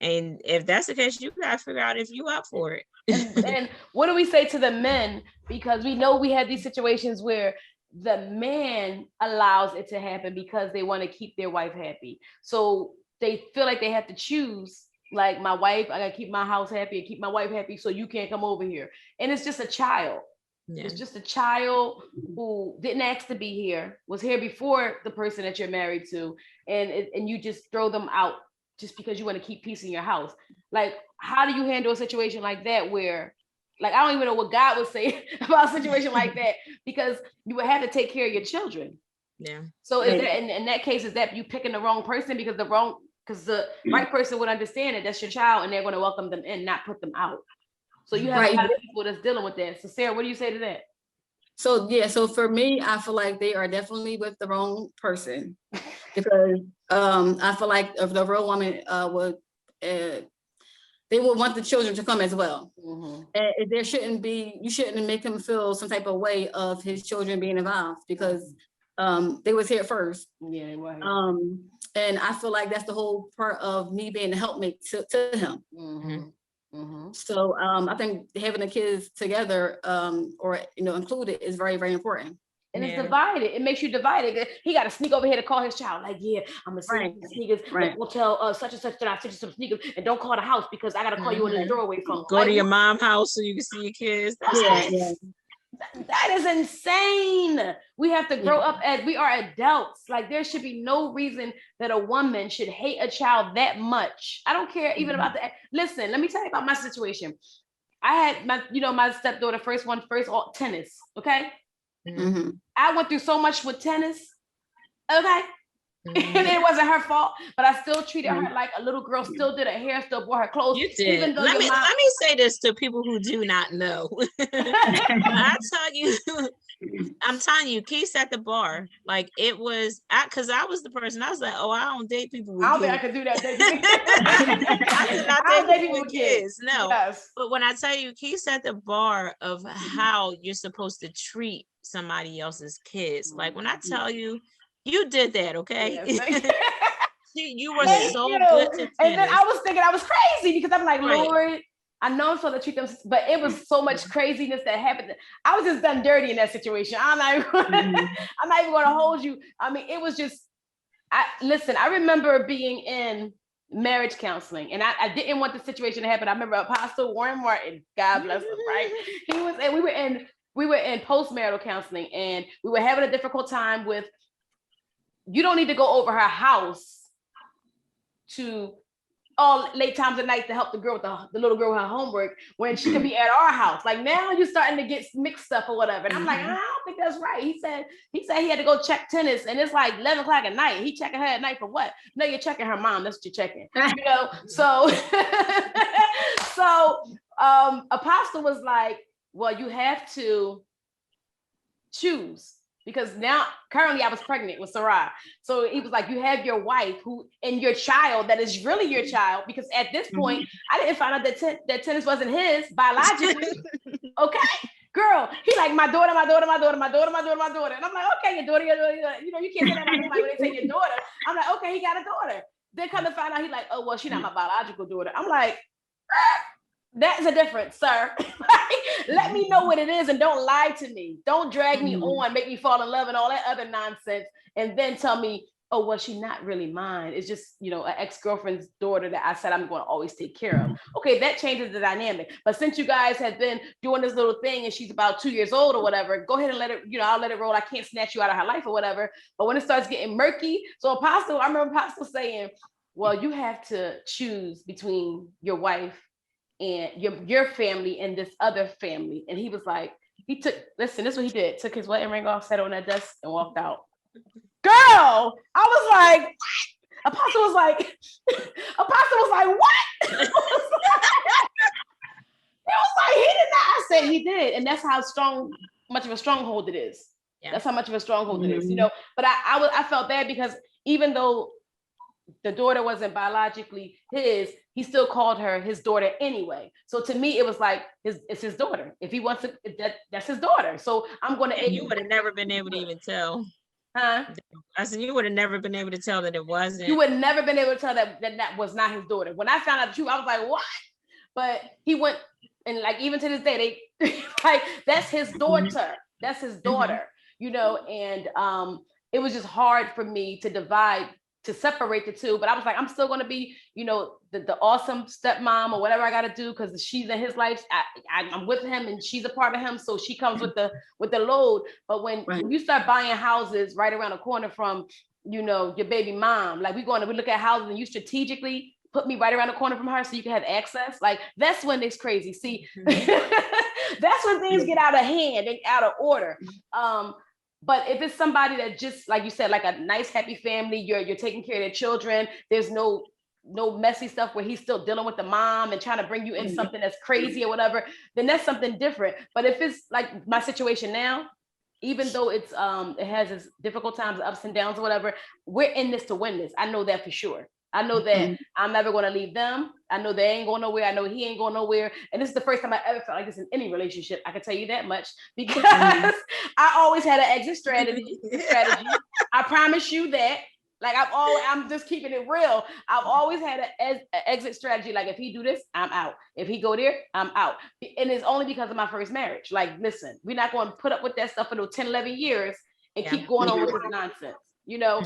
And if that's the case, you gotta figure out if you up for it. And what do we say to the men? Because we know we have these situations where the man allows it to happen because they want to keep their wife happy. So they feel like they have to choose, like, my wife, I gotta keep my house happy and keep my wife happy, so you can't come over here. And it's just a child. Yeah. It's just a child who didn't ask to be here, was here before the person that you're married to, and you just throw them out just because you want to keep peace in your house. Like, how do you handle a situation like that where, like, I don't even know what God would say about a situation like that, because you would have to take care of your children. Yeah. So is there, in that case, is that you picking the wrong person because the right person would understand that that's your child and they're going to welcome them in, not put them out. So you have a lot of people that's dealing with that. So Sarah, what do you say to that? So yeah, so for me, I feel like they are definitely with the wrong person, because I feel like if the real woman would, they would want the children to come as well. And you shouldn't make him feel some type of way of his children being involved, because they was here first. Yeah, they were here. And I feel like that's the whole part of me being a helpmate to him. So I think having the kids together or included is very, very important. And it's divided. It makes you divided. He got to sneak over here to call his child. Like, yeah, I'm gonna sneak the sneakers. Right. We'll tell such and such that I sent you some sneakers, and don't call the house because I got to call you on the doorway phone. Go to your mom's house so you can see your kids. That is insane. We have to grow up as we are adults. Like, there should be no reason that a woman should hate a child that much. I don't care even about that. Listen, let me tell you about my situation. I had my stepdaughter, first all tennis. Okay. I went through so much with tennis. Okay. And it wasn't her fault, but I still treated her like a little girl, still did her hair, still wore her clothes. You did. Even though let me say this to people who do not know. I'm telling you, Kee set the bar. Like, it was, because I was the person, I was like, oh, I don't date people with kids. I don't think I could do that. I did not date people with kids. No. Yes. But when I tell you, Kee set the bar of how you're supposed to treat somebody else's kids. Like, when I tell you, you did that, okay? Yes. You were so good to tennis. And then I was thinking I was crazy because I'm like, Lord, I know I'm supposed to treat them, but it was so much craziness that happened. I was just done dirty in that situation. I'm not even going to hold you. I mean, it was just, I remember being in marriage counseling, and I didn't want the situation to happen. I remember Apostle Warren Martin, God bless him, right? We were in postmarital counseling, and we were having a difficult time with, you don't need to go over her house to all late times at night to help the girl with the little girl with her homework when she could be at our house. Like, now you're starting to get mixed up or whatever. And I'm like, I don't think that's right. He said he had to go check tennis, and it's like 11 o'clock at night. He checking her at night for what? No, you're checking her mom. That's what you're checking. So Apostle was like, well, you have to choose. Because now, currently, I was pregnant with Sarah. So he was like, you have your wife and your child that is really your child. Because at this point, I didn't find out that tennis wasn't his biologically. Okay. girl, he like, my daughter, my daughter, my daughter, my daughter, my daughter, my daughter. And I'm like, okay, your daughter, your daughter. You know, you can't say that out of when they say your daughter. I'm like, okay, he got a daughter. Then come to find out, he's like, oh, well, she's not my biological daughter. I'm like, that's a difference, sir. Let me know what it is and don't lie to me. Don't drag me on, make me fall in love and all that other nonsense. And then tell me, oh, well, she's not really mine. It's just, you know, an ex-girlfriend's daughter that I said I'm going to always take care of. Okay, that changes the dynamic. But since you guys have been doing this little thing and she's about 2 years old or whatever, go ahead and let it, you know, I'll let it roll. I can't snatch you out of her life or whatever. But when it starts getting murky, so Apostle, I remember Apostle saying, well, you have to choose between your wife and your family and this other family. And he was like, listen, this is what he did. Took his wedding ring off, sat on that desk and walked out. Girl, I was like, Apostle was like, what? It was like, he did not. I said he did. And that's how much of a stronghold it is. Yeah. That's how much of a stronghold it is, you know. But I felt bad because even though the daughter wasn't biologically his, he still called her his daughter anyway. So to me, it was like, it's his daughter. If he wants to, that's his daughter. So I'm going to. You would have never been able to even tell. Huh? I said you would have never been able to tell that it wasn't. You would never been able to tell that was not his daughter. When I found out the truth, I was like, what? But he went, and like even to this day, they like that's his daughter. That's his daughter, you know. And it was just hard for me to separate the two. But I was like, I'm still gonna be, you know, the awesome stepmom or whatever I gotta do because she's in his life. I'm with him and she's a part of him, so she comes with the load. But when you start buying houses right around the corner from, you know, your baby mom, like we look at houses and you strategically put me right around the corner from her so you can have access. Like that's when it's crazy. See, that's when things get out of hand and out of order. But if it's somebody that just, like you said, like a nice, happy family, you're taking care of their children, there's no messy stuff where he's still dealing with the mom and trying to bring you in something that's crazy or whatever, then that's something different. But if it's like my situation now, even though it has its difficult times, ups and downs or whatever, we're in this to win this. I know that for sure. I know that I'm never going to leave them. I know they ain't going nowhere. I know he ain't going nowhere. And this is the first time I ever felt like this in any relationship. I can tell you that much because I always had an exit strategy. I promise you that. Like I'm just keeping it real. I've always had an exit strategy. Like if he do this, I'm out. If he go there, I'm out. And it's only because of my first marriage. Like, listen, we're not going to put up with that stuff for those 10, 11 years and keep going on with this nonsense. You know,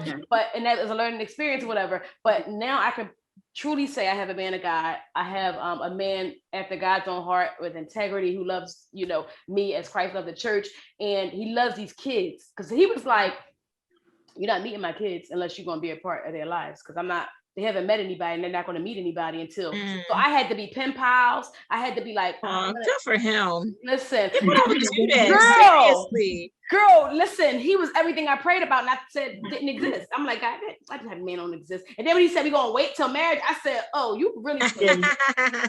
and that is a learning experience or whatever. But now I can truly say I have a man of God. I have a man after God's own heart with integrity who loves, you know, me as Christ loved the church. And he loves these kids because he was like, you're not meeting my kids unless you're going to be a part of their lives because they haven't met anybody and they're not going to meet anybody until. So I had to be pen pals. I had to be like, good for him. Listen, seriously. Girl, listen, he was everything I prayed about and I said didn't exist. I'm like, God, I just have a man don't exist. And then when he said we're gonna wait till marriage, I said, oh, you really playing.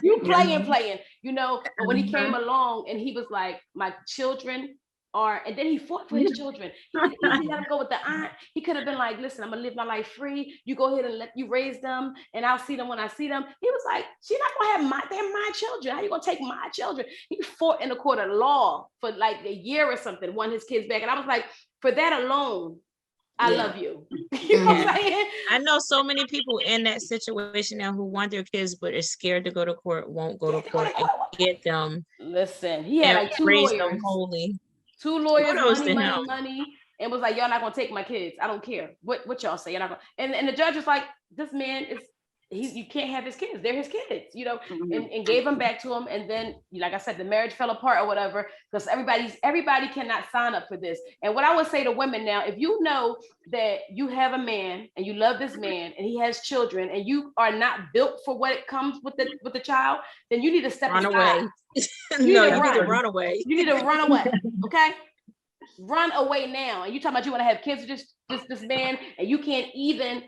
You playing, you know. But when he came along and he was like, my children are, and then he fought for his children. He let him go with the aunt. He could have been like, listen, I'm gonna live my life free. You go ahead and let you raise them, and I'll see them when I see them. He was like, she's not gonna have they're my children. How you gonna take my children? He fought in the court of law for like a year or something, won his kids back. And I was like, for that alone, I love you. You know what I'm saying? I know so many people in that situation now who want their kids, but are scared to go to court, won't go to court and get them. Listen, he had like 2 lawyers. Them holy. 2 lawyers, money, and was like, y'all not gonna take my kids. I don't care what y'all say. You're not gonna. And the judge was like, this man is, you can't have his kids. They're his kids, you know, and gave them back to him. And then, like I said, the marriage fell apart or whatever, because everybody cannot sign up for this. And what I would say to women now, if you know that you have a man and you love this man and he has children and you are not built for what it comes with the child, then you need to step aside. You need to run away. You need to run away. Okay. Run away now. And you talking about you want to have kids with this man and you can't even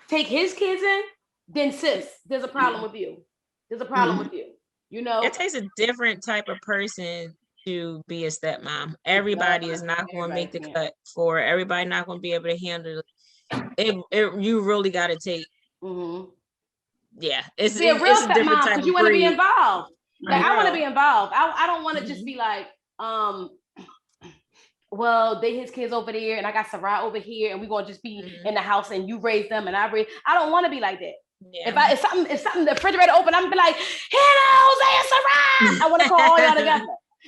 take his kids in, then sis, there's a problem with you. There's a problem with you. You know, it takes a different type of person to be a stepmom. Everybody is not going to make the cut for it. Everybody not going to be able to handle it. You really got to take. Yeah, it's a different type of you want to be involved. Like I want to be involved. I don't want to just be like, well, they his kids over there and I got Sarah over here and we're gonna just be in the house and you raise them and I don't want to be like that. Yeah. If something the refrigerator open, I'm gonna be like, Hannah, Jose, and Sarah. I want to call all y'all together.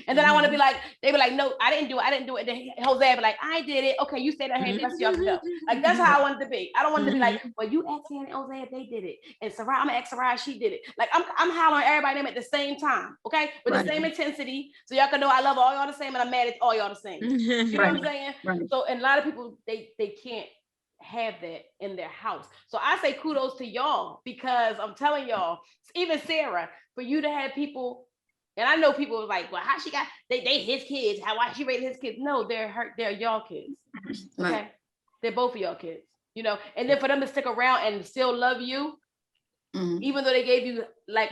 And then I want to be like, they be like, no, I didn't do it. And then Jose be like, I did it. Okay, you stay there, the rest of y'all can go. Like that's how I want it to be. I don't want it to be like, well, you ask Hannah and Jose if they did it, and Sarah, I'm gonna ask Sarah if she did it. Like I'm hollering everybody name at the same time, okay, with the same intensity, so y'all can know I love all y'all the same and I'm mad at all y'all the same. You know what I'm saying? So and a lot of people they can't have that in their house. So I say kudos to y'all because I'm telling y'all, even Sarah, for you to have people. And I know people are like, well, how she got they his kids? Why she raised his kids? No, they're y'all kids. Okay. They're both of y'all kids, you know, and then for them to stick around and still love you, even though they gave you like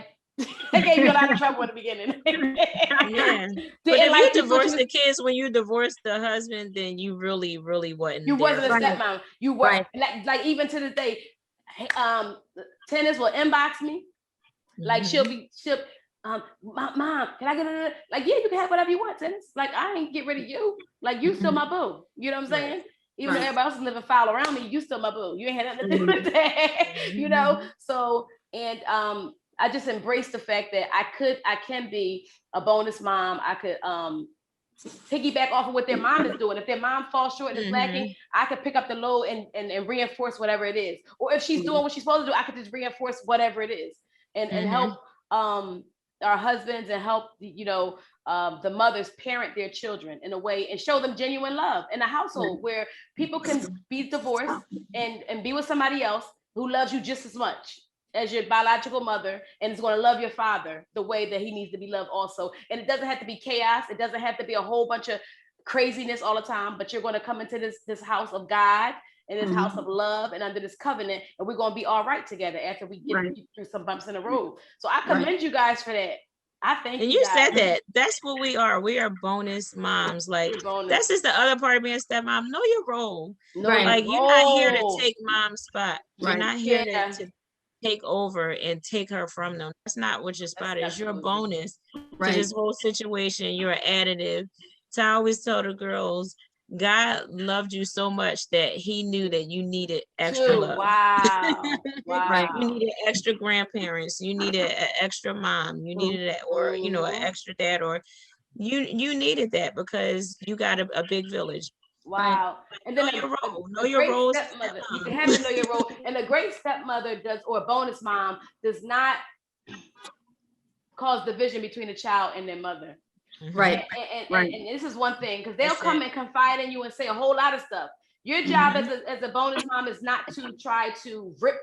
they gave you a lot of trouble in the beginning. Yeah. But if you divorce the kids when you divorce the husband, then you really, really wasn't. You wasn't a stepmom. You were like even to this day, Tennis will inbox me. Like she'll mom, can I get it? Like, yeah, you can have whatever you want, Tennis. Like, I ain't get rid of you. Like, you still my boo. You know what I'm saying? Even though everybody else is living foul around me, you still my boo. You ain't had nothing to do with that. You know? So, and I just embrace the fact that I can be a bonus mom. I could piggyback off of what their mom is doing. If their mom falls short and is lacking, I could pick up the load and reinforce whatever it is. Or if she's doing what she's supposed to do, I could just reinforce whatever it is and help our husbands and help, you know, the mothers parent their children in a way and show them genuine love in a household where people can be divorced and be with somebody else who loves you just as much as your biological mother and is going to love your father the way that he needs to be loved also. And it doesn't have to be chaos. It doesn't have to be a whole bunch of craziness all the time, but you're going to come into this house of God in this house of love and under this covenant, and we're going to be all right together after we get through some bumps in the road. So I commend you guys for that. I thank and you said that. That's what we are. We are bonus moms. Like that's just the other part of being a stepmom. Know your role. Like you're not here to take mom's spot. You're not here to take over and take her from them. That's not what your spot is. You're a bonus to this whole situation. You're an additive. So I always tell the girls, God loved you so much that he knew that you needed extra love. Wow. You needed extra grandparents. You needed an extra mom. You needed it, or you know, an extra dad, or you needed that because you got a big village. Wow. And then know your role. You have to know your role. And a great stepmother does, or a bonus mom does not cause division between a child and their mother. And this is one thing, because they'll come and confide in you and say a whole lot of stuff. Your job as a bonus mom is not to try to rip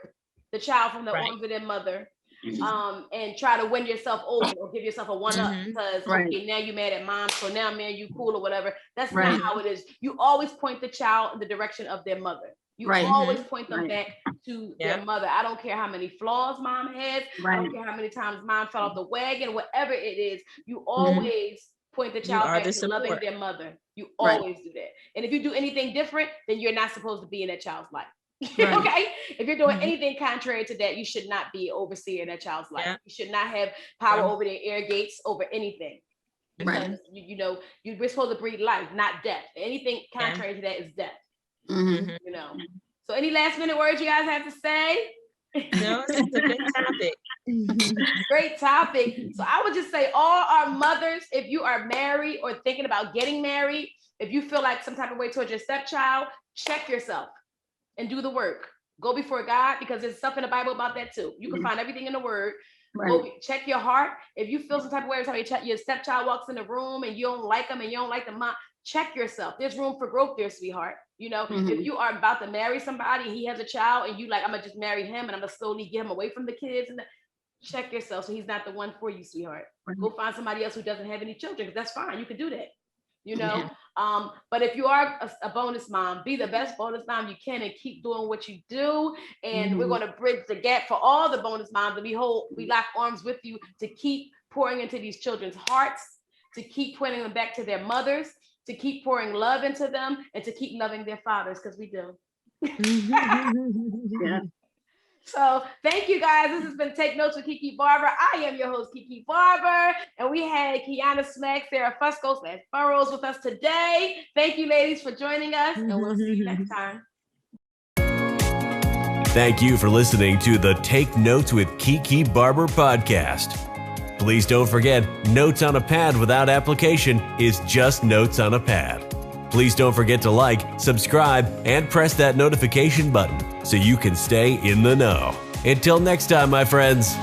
the child from the arms of their mother and try to win yourself over or give yourself a one-up because okay, now you're mad at mom, so now man, you cool or whatever. That's not how it is. You always point the child in the direction of their mother. You always point them back to their mother. I don't care how many flaws mom has. I don't care how many times mom fell off the wagon, whatever it is, you always point the child back to loving their mother. You always do that. And if you do anything different, then you're not supposed to be in that child's life. Okay? If you're doing anything contrary to that, you should not be overseer in that child's life. You should not have power over their ear gates, over anything. Because you know, we're supposed to breed life, not death. Anything contrary to that is death. You know. So any last minute words you guys have to say? No, it's a good topic. Great topic. So I would just say all our mothers, if you are married or thinking about getting married, if you feel like some type of way towards your stepchild, check yourself and do the work. Go before God, because there's stuff in the Bible about that too. You can find everything in the word. Go check your heart. If you feel some type of way every time your stepchild walks in the room and you don't like them and you don't like the mom, check yourself. There's room for growth there, sweetheart. You know, if you are about to marry somebody and he has a child and you like, I'm gonna just marry him and I'm gonna slowly get him away from the kids, and check yourself so he's not the one for you, sweetheart. Go find somebody else who doesn't have any children, because that's fine. You can do that. You know, but if you are a bonus mom, be the best bonus mom you can and keep doing what you do. And we're going to bridge the gap for all the bonus moms, and we lock arms with you to keep pouring into these children's hearts, to keep pointing them back to their mothers, to keep pouring love into them, and to keep loving their fathers, because we do. So thank you guys. This has been Take Notes with Kee Kee Barber. I am your host, Kee Kee Barber, and we had Quiana Smack, Sarah Fusco / Furrows with us today. Thank you, ladies, for joining us, and we'll see you next time. Thank you for listening to the Take Notes with Kee Kee Barber podcast. Please don't forget, notes on a pad without application is just notes on a pad. Please don't forget to like, subscribe, and press that notification button so you can stay in the know. Until next time, my friends.